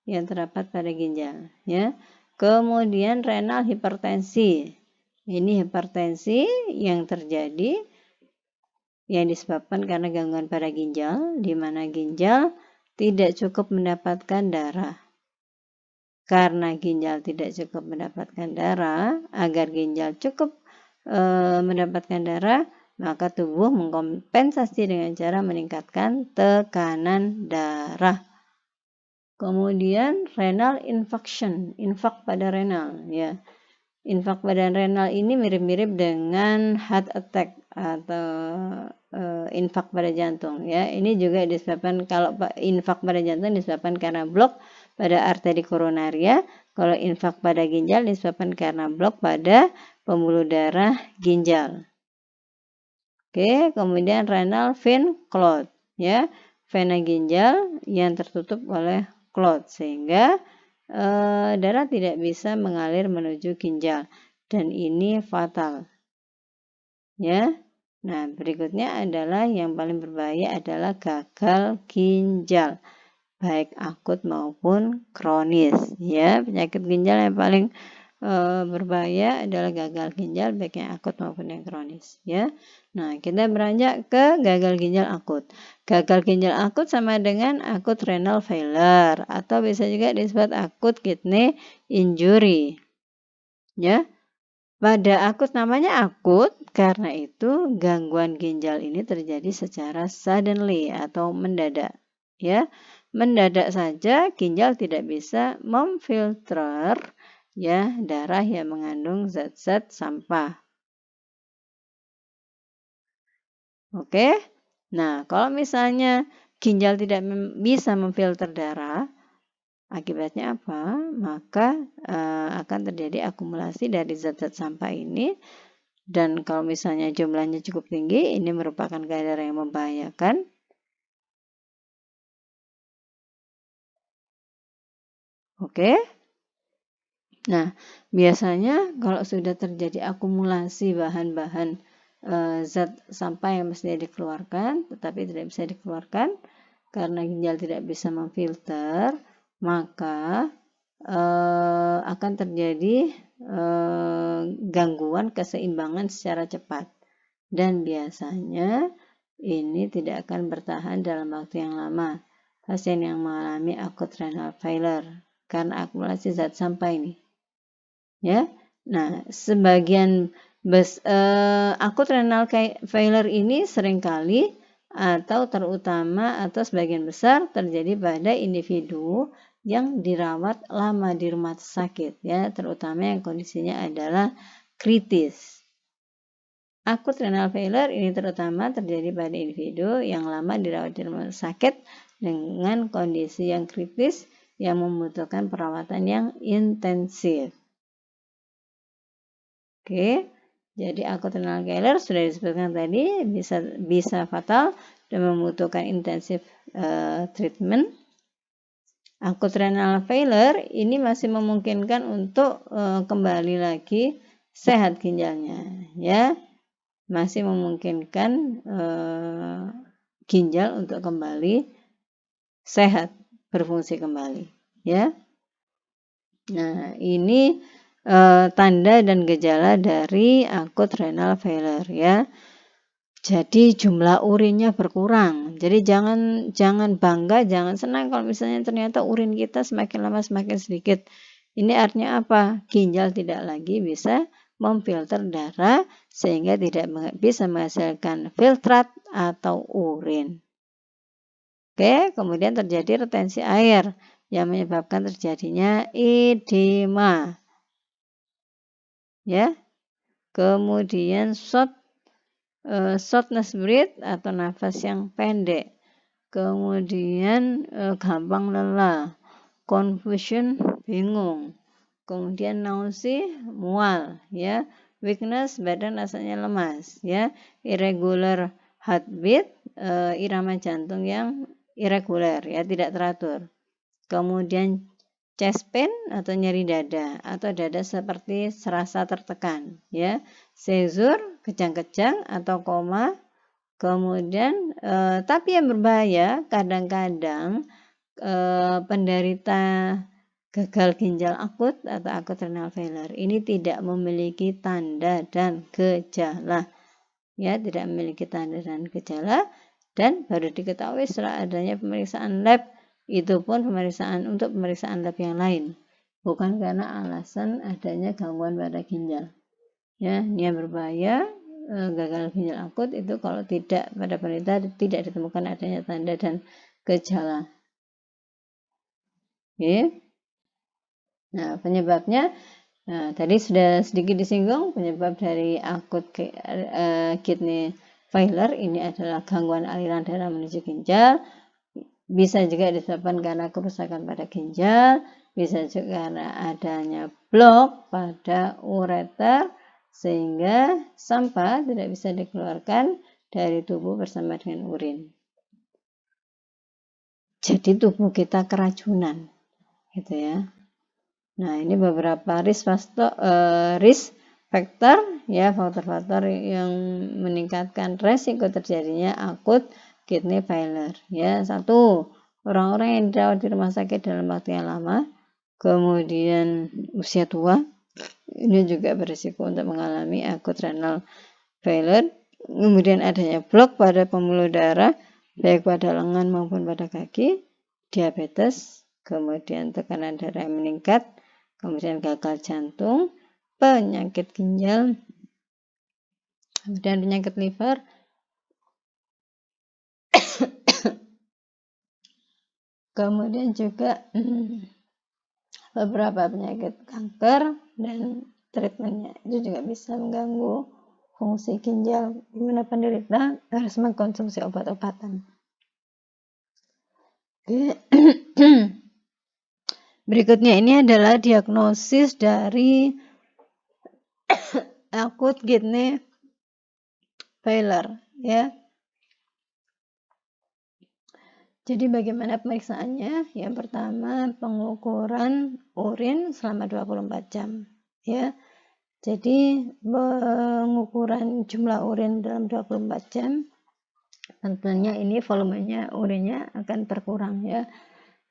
yang terdapat pada ginjal ya. Kemudian renal hipertensi. Ini hipertensi yang terjadi yang disebabkan karena gangguan pada ginjal, di mana ginjal tidak cukup mendapatkan darah. Karena ginjal tidak cukup mendapatkan darah, agar ginjal cukup mendapatkan darah, maka tubuh mengkompensasi dengan cara meningkatkan tekanan darah. Kemudian renal infarction, infak pada renal ya. infak pada renal ini mirip-mirip dengan heart attack atau infak pada jantung ya. Ini juga disebabkan, kalau infak pada jantung disebabkan karena blok pada arteri koronaria, kalau infak pada ginjal disebabkan karena blok pada pembuluh darah ginjal. Oke, kemudian renal vein clot ya, vena ginjal yang tertutup oleh clot sehingga darah tidak bisa mengalir menuju ginjal dan ini fatal. Ya. Nah, berikutnya adalah yang paling berbahaya adalah gagal ginjal, baik akut maupun kronis. Ya, penyakit ginjal yang paling berbahaya adalah gagal ginjal, baik yang akut maupun yang kronis. Ya, nah kita beranjak ke gagal ginjal akut. Gagal ginjal akut sama dengan akut renal failure atau bisa juga disebut akut kidney injury. Ya, pada akut namanya akut karena itu gangguan ginjal ini terjadi secara suddenly atau mendadak. Ya, mendadak saja ginjal tidak bisa memfilter ya darah yang mengandung zat-zat sampah. Oke. Nah, kalau misalnya ginjal tidak bisa memfilter darah, akibatnya apa? Maka akan terjadi akumulasi dari zat-zat sampah ini, dan kalau misalnya jumlahnya cukup tinggi, ini merupakan kadar yang membahayakan. Oke. Nah, biasanya kalau sudah terjadi akumulasi bahan-bahan zat sampah yang mestinya dikeluarkan, tetapi tidak bisa dikeluarkan karena ginjal tidak bisa memfilter, maka akan terjadi gangguan keseimbangan secara cepat. Dan biasanya ini tidak akan bertahan dalam waktu yang lama. Pasien yang mengalami acute renal failure karena akumulasi zat sampah ini. Ya, nah sebagian akut renal failure ini seringkali atau terutama atau sebagian besar terjadi pada individu yang dirawat lama di rumah sakit ya, terutama yang kondisinya adalah kritis. Akut renal failure ini terutama terjadi pada individu yang lama dirawat di rumah sakit dengan kondisi yang kritis yang membutuhkan perawatan yang intensif. Oke, jadi akut renal failure sudah disebutkan tadi bisa fatal dan membutuhkan intensif treatment. Akut renal failure ini masih memungkinkan untuk kembali lagi sehat ginjalnya, ya, masih memungkinkan ginjal untuk kembali sehat, berfungsi kembali, ya. Nah, ini tanda dan gejala dari akut renal failure ya. Jadi jumlah urinnya berkurang. Jadi jangan bangga, jangan senang kalau misalnya ternyata urin kita semakin lama semakin sedikit. Ini artinya apa? Ginjal tidak lagi bisa memfilter darah sehingga tidak bisa menghasilkan filtrat atau urin. Oke, kemudian terjadi retensi air yang menyebabkan terjadinya edema. Ya, kemudian shortness breath atau nafas yang pendek, kemudian gampang lelah, confusion bingung, kemudian nausea mual, ya, weakness badan rasanya lemas, ya, irregular heartbeat irama jantung yang irregular, ya, tidak teratur, kemudian chest pain atau nyeri dada atau dada seperti serasa tertekan, ya, seizure kejang-kejang atau koma, kemudian tapi yang berbahaya kadang-kadang penderita gagal ginjal akut atau akut renal failure ini tidak memiliki tanda dan gejala, ya, tidak memiliki tanda dan gejala, dan baru diketahui setelah adanya pemeriksaan lab. Itu pun untuk pemeriksaan lab yang lain, bukan karena alasan adanya gangguan pada ginjal. Ya, ini yang berbahaya. Gagal ginjal akut itu kalau tidak pada penderita tidak ditemukan adanya tanda dan gejala. Oke. Nah, penyebabnya Nah, tadi sudah sedikit disinggung penyebab dari akut kidney failure ini adalah gangguan aliran darah menuju ginjal. Bisa juga disebabkan karena kerusakan pada ginjal, bisa juga karena adanya blok pada ureter sehingga sampah tidak bisa dikeluarkan dari tubuh bersama dengan urin. Jadi tubuh kita keracunan, gitu ya. Nah, ini beberapa risk factor ya, faktor-faktor yang meningkatkan resiko terjadinya akut kidney failure ya. 1, orang-orang yang dirawat di rumah sakit dalam waktu yang lama, kemudian usia tua, ini juga berisiko untuk mengalami akut renal failure. Kemudian adanya blok pada pembuluh darah baik pada lengan maupun pada kaki, diabetes, kemudian tekanan darah yang meningkat, kemudian gagal jantung, penyakit ginjal, kemudian penyakit liver, kemudian juga beberapa penyakit kanker dan treatmentnya itu juga bisa mengganggu fungsi ginjal, di mana penderita harus mengkonsumsi obat-obatan. Berikutnya ini adalah diagnosis dari akut kidney failure ya. Jadi bagaimana pemeriksaannya? Yang pertama pengukuran urin selama 24 jam ya. Jadi pengukuran jumlah urin dalam 24 jam tentunya ini volumenya urinnya akan berkurang ya.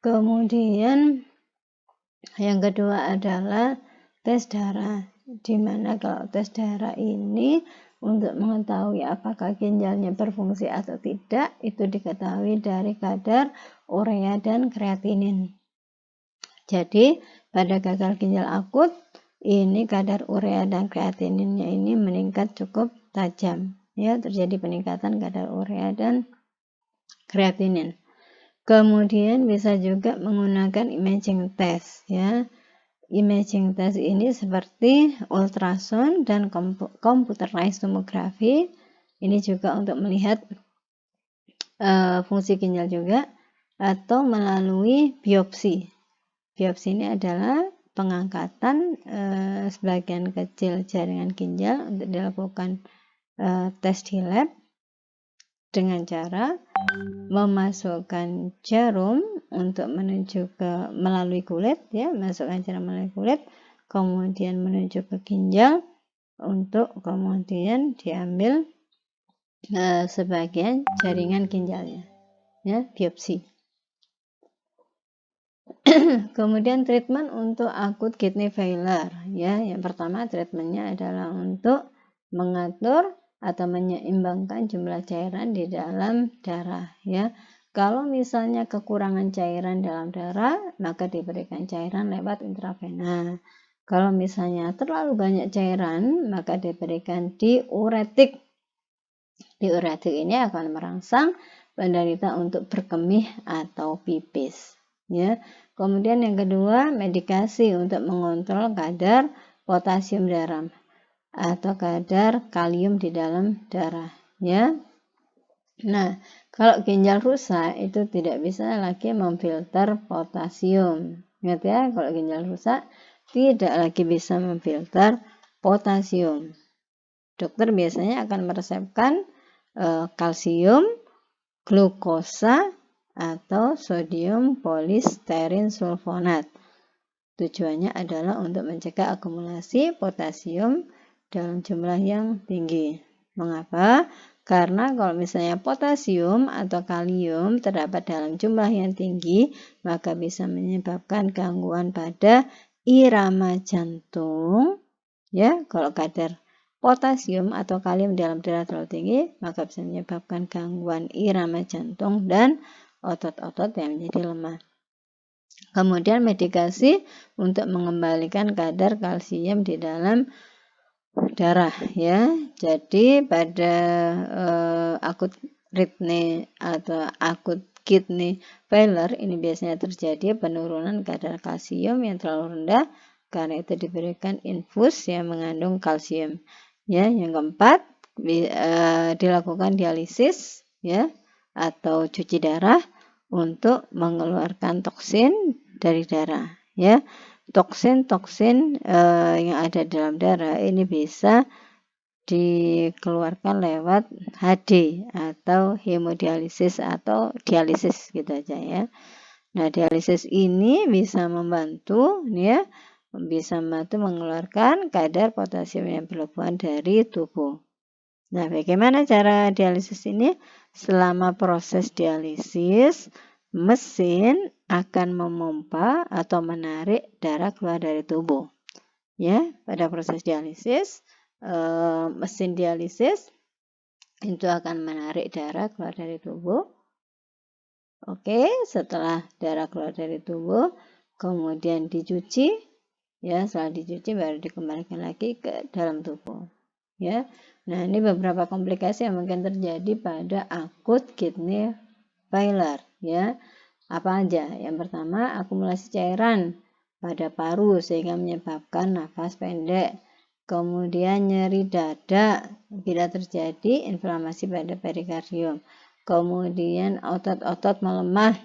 Kemudian yang kedua adalah tes darah, di mana kalau tes darah ini untuk mengetahui apakah ginjalnya berfungsi atau tidak itu diketahui dari kadar urea dan kreatinin. Jadi pada gagal ginjal akut ini kadar urea dan kreatininnya ini meningkat cukup tajam ya, terjadi peningkatan kadar urea dan kreatinin. Kemudian bisa juga menggunakan imaging test ya. Imaging test ini seperti ultrasound dan computerized tomography. Ini juga untuk melihat fungsi ginjal juga, atau melalui biopsi. Biopsi ini adalah pengangkatan sebagian kecil jaringan ginjal untuk dilakukan tes di lab dengan cara memasukkan jarum untuk menuju ke melalui kulit ya, masukkan jarum melalui kulit, kemudian menuju ke ginjal untuk kemudian diambil sebagian jaringan ginjalnya ya, biopsi. Kemudian treatment untuk akut kidney failure ya, yang pertama treatmentnya adalah untuk mengatur atau menyeimbangkan jumlah cairan di dalam darah ya. Kalau misalnya kekurangan cairan dalam darah, maka diberikan cairan lewat intravena. Kalau misalnya terlalu banyak cairan, maka diberikan diuretik. Diuretik ini akan merangsang penderita untuk berkemih atau pipis ya. Kemudian yang kedua, medikasi untuk mengontrol kadar potasium darah atau kadar kalium di dalam darah ya. Nah, kalau ginjal rusak itu tidak bisa lagi memfilter potasium. Ingat ya, kalau ginjal rusak tidak lagi bisa memfilter potasium. Dokter biasanya akan meresepkan kalsium, glukosa, atau sodium polisterin sulfonat. Tujuannya adalah untuk mencegah akumulasi potasium dalam jumlah yang tinggi. Mengapa? Karena kalau misalnya potasium atau kalium terdapat dalam jumlah yang tinggi, maka bisa menyebabkan gangguan pada irama jantung. Ya, kalau kadar potasium atau kalium dalam darah terlalu tinggi, maka bisa menyebabkan gangguan irama jantung dan otot-otot yang menjadi lemah. Kemudian medikasi untuk mengembalikan kadar kalsium di dalam darah ya. Jadi pada akut kidney atau akut kidney failure ini biasanya terjadi penurunan kadar kalsium yang terlalu rendah karena itu diberikan infus yang mengandung kalsium. Ya, yang keempat dilakukan dialisis ya atau cuci darah untuk mengeluarkan toksin dari darah ya. Toksin-toksin yang ada dalam darah ini bisa dikeluarkan lewat HD atau hemodialisis atau dialisis gitu aja ya. Nah, dialisis ini bisa membantu ya, bisa membantu mengeluarkan kadar potasium yang berlebihan dari tubuh. Nah, bagaimana cara dialisis ini? Selama proses dialisis, mesin akan memompa atau menarik darah keluar dari tubuh. Ya, pada proses dialisis, mesin dialisis itu akan menarik darah keluar dari tubuh. Oke, setelah darah keluar dari tubuh, kemudian dicuci, ya, setelah dicuci baru dikembalikan lagi ke dalam tubuh. Ya, nah ini beberapa komplikasi yang mungkin terjadi pada akut kidney failure. Ya, apa aja? Yang pertama, akumulasi cairan pada paru sehingga menyebabkan nafas pendek. Kemudian nyeri dada bila terjadi inflamasi pada perikardium. Kemudian otot-otot melemah.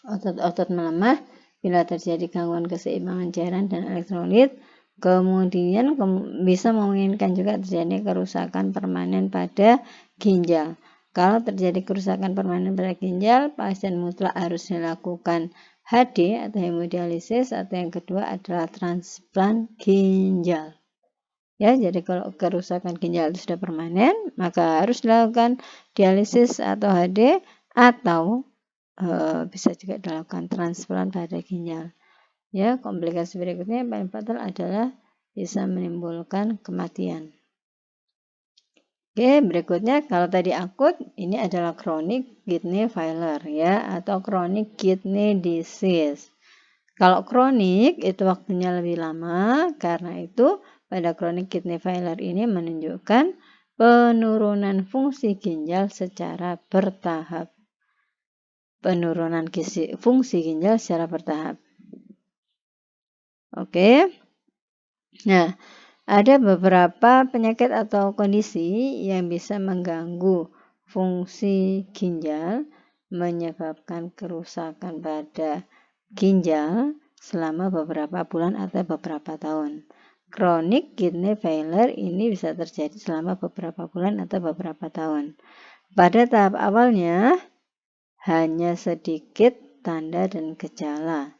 Otot-otot melemah bila terjadi gangguan keseimbangan cairan dan elektrolit. Kemudian bisa memungkinkan juga terjadi kerusakan permanen pada ginjal. Kalau terjadi kerusakan permanen pada ginjal, pasien mutlak harus dilakukan HD atau hemodialisis, atau yang kedua adalah transplant ginjal. Ya, jadi kalau kerusakan ginjal itu sudah permanen, maka harus dilakukan dialisis atau HD, atau bisa juga dilakukan transplant pada ginjal. Ya, komplikasi berikutnya yang paling fatal adalah bisa menimbulkan kematian. Oke, berikutnya kalau tadi akut, ini adalah chronic kidney failure ya, atau chronic kidney disease. Kalau kronik itu waktunya lebih lama, karena itu pada chronic kidney failure ini menunjukkan penurunan fungsi ginjal secara bertahap. Penurunan fungsi ginjal secara bertahap. Oke. Nah, ada beberapa penyakit atau kondisi yang bisa mengganggu fungsi ginjal, menyebabkan kerusakan pada ginjal selama beberapa bulan atau beberapa tahun. Chronic kidney failure ini bisa terjadi selama beberapa bulan atau beberapa tahun. Pada tahap awalnya, hanya sedikit tanda dan gejala.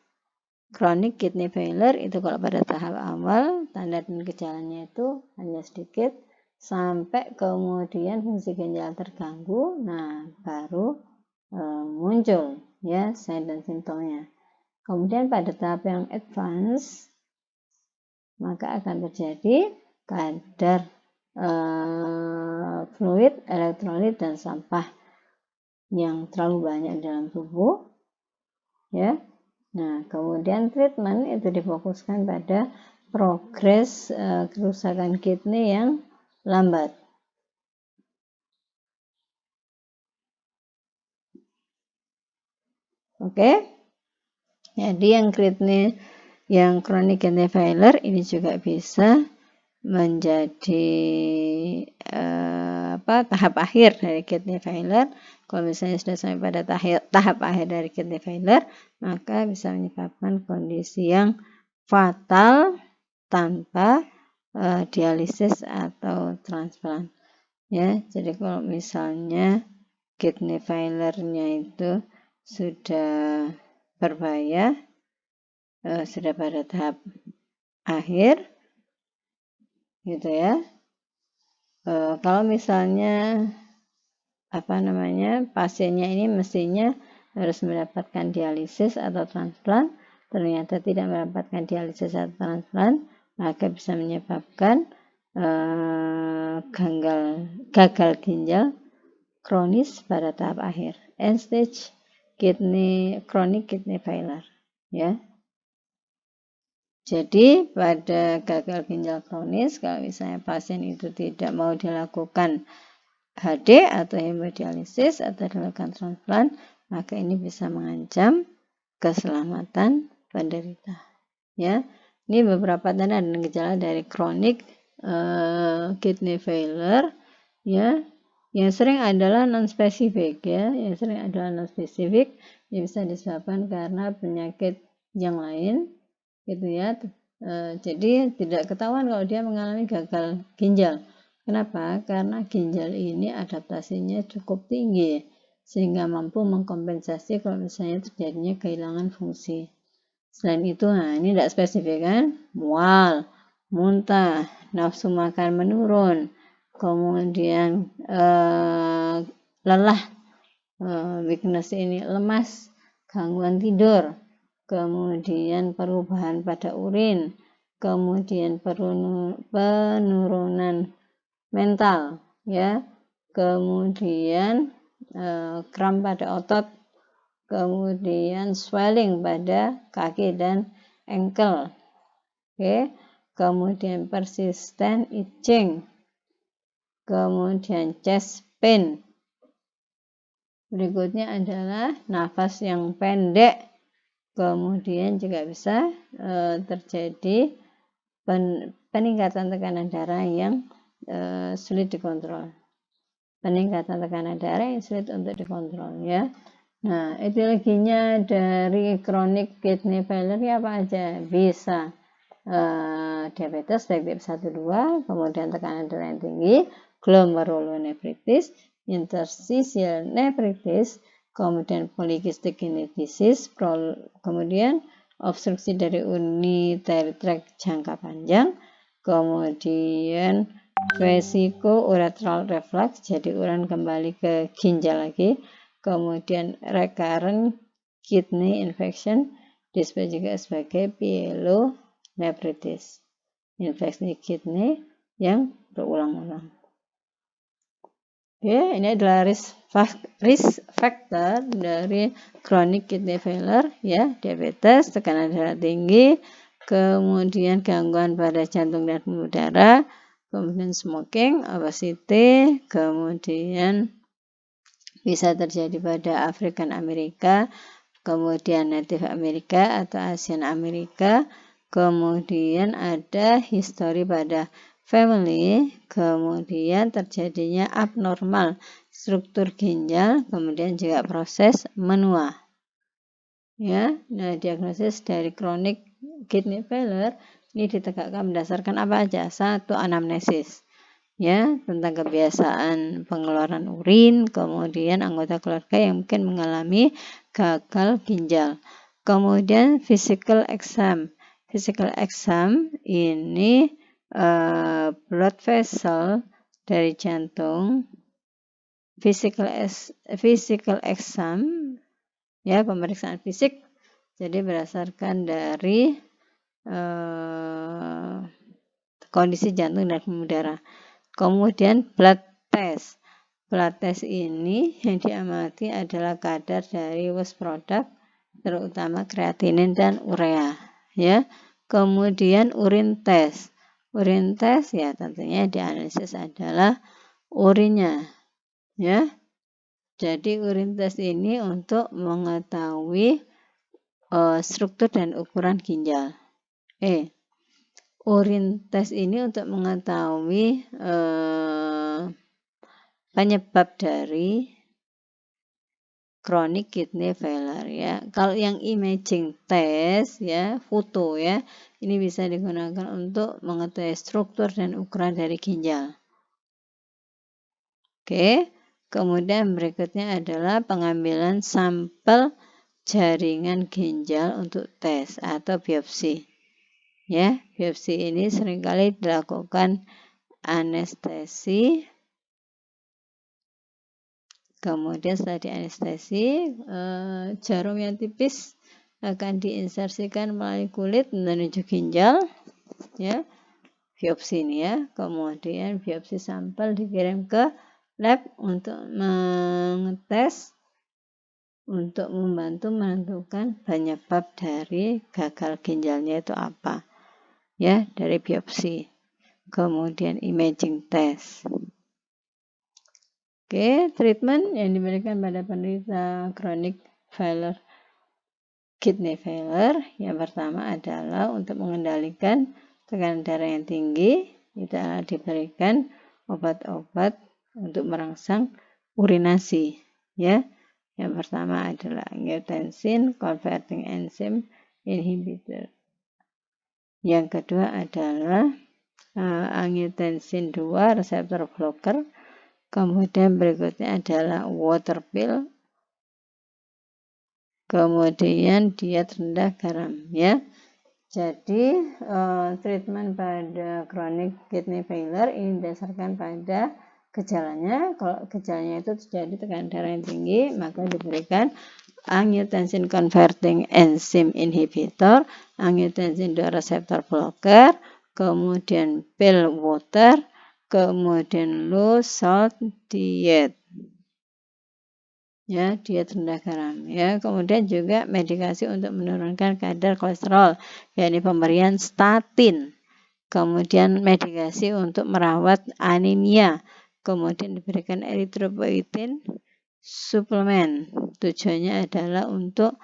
Chronic kidney failure itu kalau pada tahap awal, tanda dan gejalanya itu hanya sedikit, sampai kemudian fungsi ginjal terganggu, nah baru muncul ya sign dan simptomnya. Kemudian pada tahap yang advance, maka akan terjadi kadar fluid, elektrolit, dan sampah yang terlalu banyak dalam tubuh. Ya, nah kemudian treatment itu difokuskan pada progres kerusakan kidney yang lambat. Oke, jadi yang chronic kidney failure ini juga bisa menjadi tahap akhir dari kidney failure. Kalau misalnya sudah sampai pada tahap akhir dari kidney failure, maka bisa menyebabkan kondisi yang fatal tanpa dialisis atau transplant. Ya, jadi kalau misalnya kidney failure-nya itu sudah berbahaya, sudah pada tahap akhir, gitu ya. Kalau misalnya pasiennya ini mestinya harus mendapatkan dialisis atau transplant, ternyata tidak mendapatkan dialisis atau transplant, maka bisa menyebabkan gagal ginjal kronis pada tahap akhir, end stage chronic kidney failure, ya. Jadi pada gagal ginjal kronis, kalau misalnya pasien itu tidak mau dilakukan HD atau hemodialisis atau dilakukan transplant, maka ini bisa mengancam keselamatan penderita. Ya, Ini beberapa tanda dan gejala dari chronic kidney failure, ya. Yang sering adalah non-spesifik, ya. Yang sering adalah non-spesifik, yang bisa disebabkan karena penyakit yang lain, gitu ya. Jadi tidak ketahuan kalau dia mengalami gagal ginjal. Kenapa? Karena ginjal ini adaptasinya cukup tinggi, sehingga mampu mengkompensasi kalau misalnya terjadinya kehilangan fungsi. Selain itu, nah ini tidak spesifik kan, mual, muntah, nafsu makan menurun, kemudian lelah, weakness ini lemas, gangguan tidur, kemudian perubahan pada urin, kemudian penurunan mental, ya, kemudian kram pada otot, kemudian swelling pada kaki dan ankle, kemudian persistent itching, kemudian chest pain. Berikutnya adalah nafas yang pendek, kemudian juga bisa terjadi peningkatan tekanan darah yang sulit dikontrol. Peningkatan tekanan darah yang sulit untuk dikontrol, ya. Nah, etiologinya dari chronic kidney failure apa aja? Bisa diabetes baik tipe 1 2, kemudian tekanan darah yang tinggi, glomerulonefritis, interstitial nephritis, kemudian polycystic kidney disease, kemudian obstruksi dari urinary tract jangka panjang, kemudian vesicoureteral reflux, jadi urin kembali ke ginjal lagi, kemudian recurrent kidney infection, disebut juga sebagai pyelonephritis, infeksi kidney yang berulang-ulang. Ini adalah risk factor dari chronic kidney failure, ya, diabetes, tekanan darah tinggi, kemudian gangguan pada jantung dan pembuluh darah, kemudian smoking, obesity, kemudian bisa terjadi pada African Amerika, kemudian Native Amerika atau Asian Amerika, kemudian ada histori pada family, kemudian terjadinya abnormal struktur ginjal, kemudian juga proses menua. Ya, nah diagnosis dari chronic kidney failure ini ditegakkan berdasarkan apa aja? 1. Anamnesis, ya, tentang kebiasaan pengeluaran urin, kemudian anggota keluarga yang mungkin mengalami gagal ginjal. Kemudian physical exam. Physical exam ini blood vessel dari jantung, physical exam, ya, pemeriksaan fisik, jadi berdasarkan dari kondisi jantung dan pembuluh darah. Kemudian blood test. Blood test ini yang diamati adalah kadar dari waste product, terutama kreatinin dan urea, ya. Kemudian urin test. Urin test, ya, tentunya dianalisis adalah urinnya, ya. Jadi urin test ini untuk mengetahui struktur dan ukuran ginjal. Urin test ini untuk mengetahui penyebab dari chronic kidney failure, ya. Kalau yang imaging test, ya, foto, ya, ini bisa digunakan untuk mengetahui struktur dan ukuran dari ginjal. Kemudian berikutnya adalah pengambilan sampel jaringan ginjal untuk tes atau biopsi. Ya, biopsi ini seringkali dilakukan anestesi. Kemudian setelah dianestesi, jarum yang tipis akan diinsersikan melalui kulit menuju ginjal, ya, biopsi ini, ya. Kemudian biopsi sampel dikirim ke lab untuk mengetes, untuk membantu menentukan penyebab dari gagal ginjalnya itu apa, ya, dari biopsi. Kemudian imaging test. Treatment yang diberikan pada penderita chronic failure kidney failure, yang pertama adalah untuk mengendalikan tekanan darah yang tinggi, itu diberikan obat-obat untuk merangsang urinasi, ya. Yang pertama adalah angiotensin converting enzyme inhibitor. Yang kedua adalah angiotensin 2 reseptor blocker. Kemudian berikutnya adalah water pill. Kemudian diet rendah garam, ya. Jadi treatment pada chronic kidney failure ini didasarkan pada gejalanya. Kalau gejalanya itu terjadi tekanan darah yang tinggi, maka diberikan angiotensin converting enzyme inhibitor, angiotensin 2 reseptor blocker, kemudian pill water, kemudian low salt diet. Ya, diet rendah garam, ya. Kemudian juga medikasi untuk menurunkan kadar kolesterol, yakni pemberian statin. Kemudian medikasi untuk merawat anemia, kemudian diberikan eritropoietin suplemen. Tujuannya adalah untuk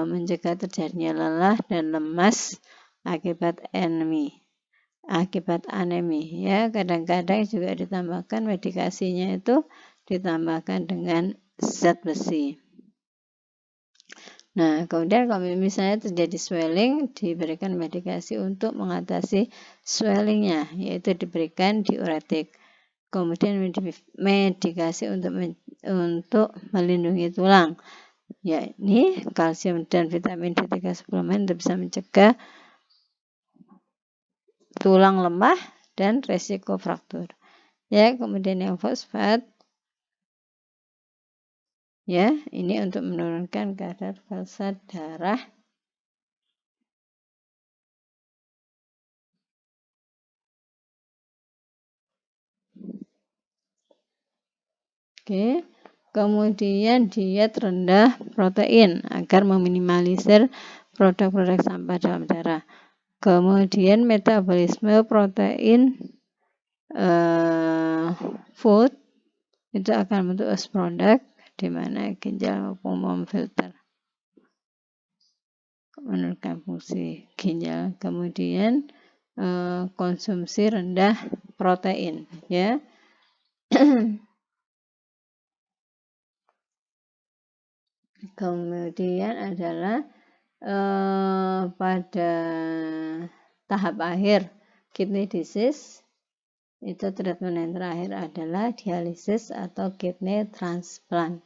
mencegah terjadinya lelah dan lemas akibat anemi, ya. Kadang-kadang juga ditambahkan medikasinya itu ditambahkan dengan zat besi. Nah, kemudian kalau misalnya terjadi swelling, diberikan medikasi untuk mengatasi swellingnya, yaitu diberikan diuretik. Kemudian medikasi untuk melindungi tulang, yakni kalsium dan vitamin D3 suplemen untuk bisa mencegah tulang lemah dan resiko fraktur. Ya, kemudian yang fosfat, ya, ini untuk menurunkan kadar kalsium darah. Oke. Kemudian diet rendah protein agar meminimalisir produk-produk sampah dalam darah. Kemudian metabolisme protein food itu akan membentuk host product di mana ginjal mampu memfilter, menurunkan fungsi ginjal. Kemudian konsumsi rendah protein, ya. Kemudian adalah pada tahap akhir kidney disease, itu treatment yang terakhir adalah dialisis atau kidney transplant.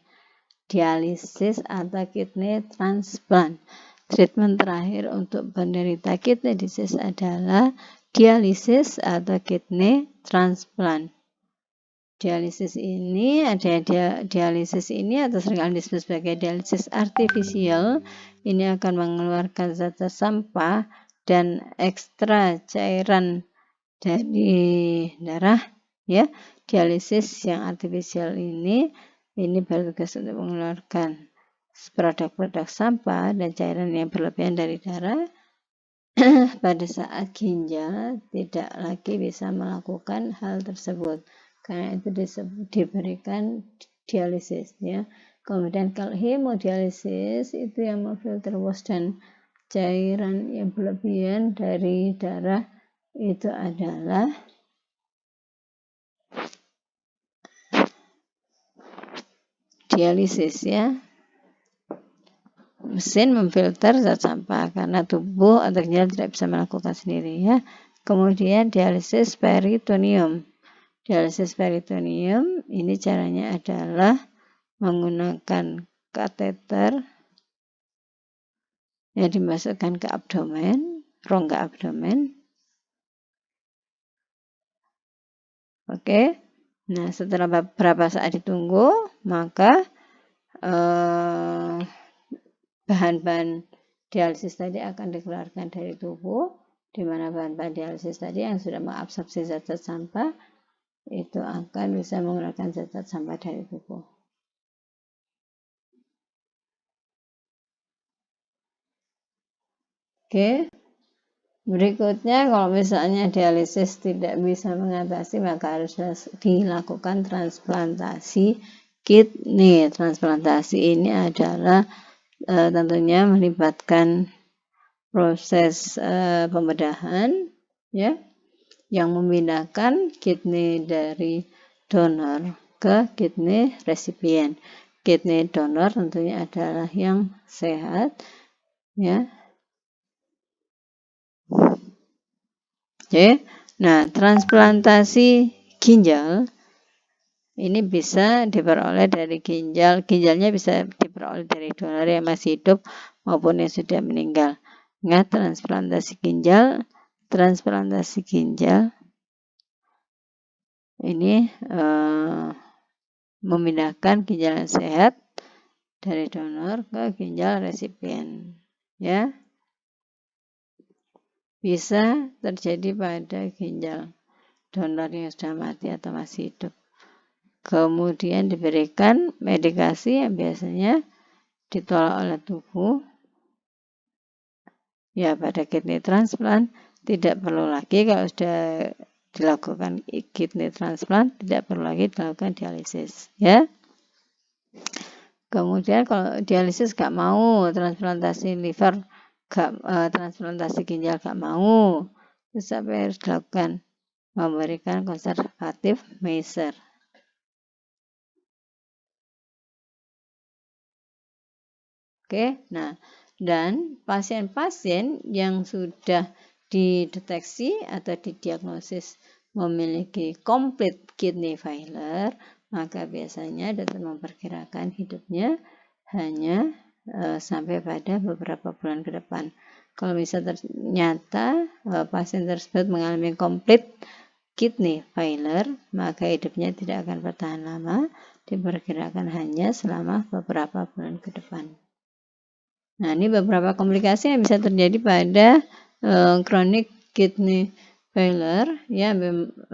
Dialisis atau kidney transplant. Treatment terakhir untuk penderita kidney disease adalah dialisis atau kidney transplant. Dialisis ini atau seringkali disebut sebagai dialisis artifisial, ini akan mengeluarkan zat-zat sampah dan ekstra cairan dari darah, ya. Dialisis yang artifisial ini bertugas untuk mengeluarkan produk-produk sampah dan cairan yang berlebihan dari darah pada saat ginjal tidak lagi bisa melakukan hal tersebut. Karena itu diberikan dialisis, ya. Kemudian kalau hemodialisis itu yang memfilter waste dan cairan yang berlebihan dari darah itu adalah dialisis, ya. Mesin memfilter zat sampah karena tubuh atau ginjal tidak bisa melakukan sendiri, ya. Kemudian dialisis peritoneum. Dialisis peritoneum ini caranya adalah menggunakan kateter yang dimasukkan ke abdomen, rongga abdomen. Oke. Nah, setelah beberapa saat ditunggu, maka bahan-bahan dialisis tadi akan dikeluarkan dari tubuh, di mana bahan-bahan dialisis tadi yang sudah mengabsorpsi zat-zat sampah itu akan bisa mengeluarkan zat-zat sampah dari tubuh. Oke. Berikutnya, kalau misalnya dialisis tidak bisa mengatasi, maka harus dilakukan transplantasi kidney. Transplantasi ini adalah tentunya melibatkan proses pembedahan, ya, yang memindahkan kidney dari donor ke kidney resipien. Kidney donor tentunya adalah yang sehat, ya. Oke. Nah, transplantasi ginjal ini bisa diperoleh dari ginjalnya bisa diperoleh dari donor yang masih hidup maupun yang sudah meninggal. Ingat, transplantasi ginjal ini memindahkan ginjal yang sehat dari donor ke ginjal resipien, ya. Bisa terjadi pada ginjal donor yang sudah mati atau masih hidup. Kemudian diberikan medikasi yang biasanya ditolak oleh tubuh. Ya, pada kidney transplant tidak perlu lagi, kalau sudah dilakukan kidney transplant tidak perlu lagi dilakukan dialisis, ya. Kemudian kalau dialisis gak mau, transplantasi liver transplantasi ginjal gak mau, terus apa yang harus dilakukan? Memberikan konservatif measure. Oke, nah, dan pasien-pasien yang sudah dideteksi atau didiagnosis memiliki complete kidney failure, maka biasanya dokter memperkirakan hidupnya hanya sampai pada beberapa bulan ke depan. Kalau misalnya ternyata pasien tersebut mengalami complete kidney failure, maka hidupnya tidak akan bertahan lama, diperkirakan hanya selama beberapa bulan ke depan. Nah, ini beberapa komplikasi yang bisa terjadi pada chronic kidney failure, ya,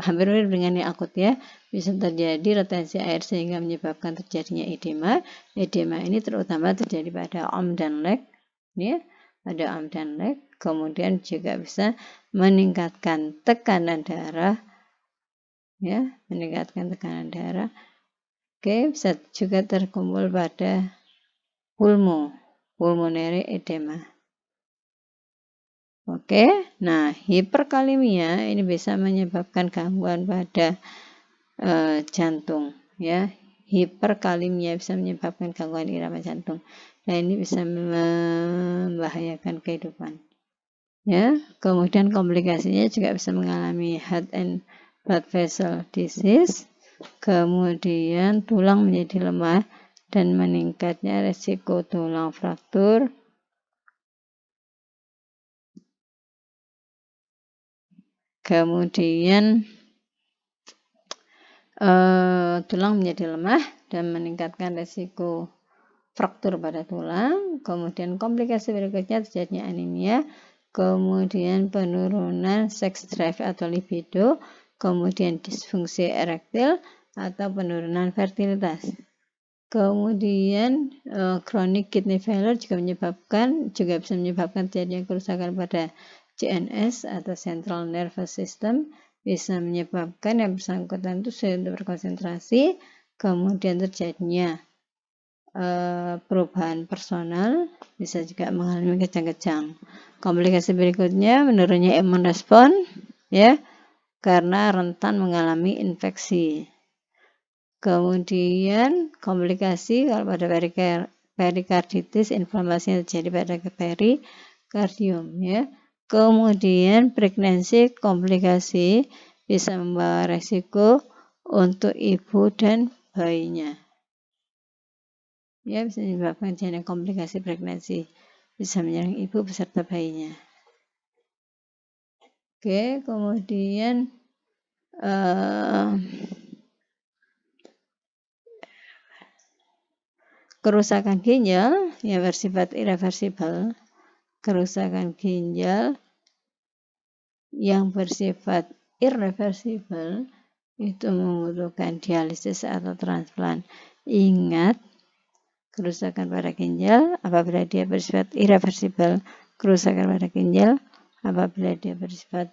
hampir mirip dengan yang akut, ya. Bisa terjadi retensi air sehingga menyebabkan terjadinya edema. Edema ini terutama terjadi pada arm dan leg, ya, pada arm dan leg. Kemudian juga bisa meningkatkan tekanan darah, ya, meningkatkan tekanan darah. Oke, bisa juga terkumpul pada pulmonary edema. Oke, nah hiperkalemia ini bisa menyebabkan gangguan pada jantung, ya. Hiperkalemia bisa menyebabkan gangguan irama jantung. Nah, ini bisa membahayakan kehidupan, ya. Kemudian komplikasinya juga bisa mengalami heart and blood vessel disease, kemudian tulang menjadi lemah dan meningkatnya resiko tulang fraktur. Kemudian tulang menjadi lemah dan meningkatkan resiko fraktur pada tulang. Kemudian komplikasi berikutnya terjadinya anemia, kemudian penurunan sex drive atau libido, kemudian disfungsi erektil atau penurunan fertilitas. Kemudian chronic kidney failure juga bisa menyebabkan terjadinya kerusakan pada CNS atau Central Nervous System, bisa menyebabkan yang bersangkutan itu sulit untuk berkonsentrasi, kemudian terjadinya perubahan personal, bisa juga mengalami kejang-kejang. Komplikasi berikutnya menurunnya imun respon, ya, karena rentan mengalami infeksi. Kemudian komplikasi kalau pada perikarditis, inflamasi yang terjadi pada perikardium, ya. Kemudian pregnancy komplikasi bisa membawa resiko untuk ibu dan bayinya. Ya, bisa menyebabkan terjadinya komplikasi pregnancy, bisa menyerang ibu beserta bayinya. Oke, kemudian kerusakan ginjal yang bersifat irreversibel. Kerusakan ginjal yang bersifat irreversibel itu membutuhkan dialisis atau transplant. Ingat, kerusakan pada ginjal apabila dia bersifat irreversibel, kerusakan pada ginjal apabila dia bersifat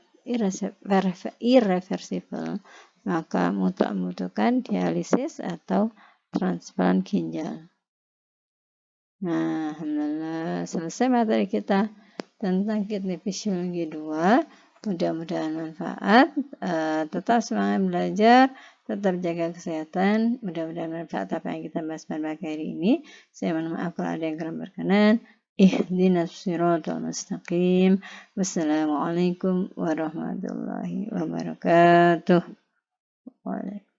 irreversibel, maka membutuhkan dialisis atau transplant ginjal. Nah, alhamdulillah selesai materi kita tentang kidney fisiologi 2. Mudah-mudahan manfaat. Tetap semangat belajar, tetap jaga kesehatan. Mudah-mudahan manfaat apa yang kita bahas pada pagi hari ini. Saya mohon maaf kalau ada yang kurang berkenan. Ihdinas siratal mustaqim. Wassalamualaikum warahmatullahi wabarakatuh. Waalaikumsalam.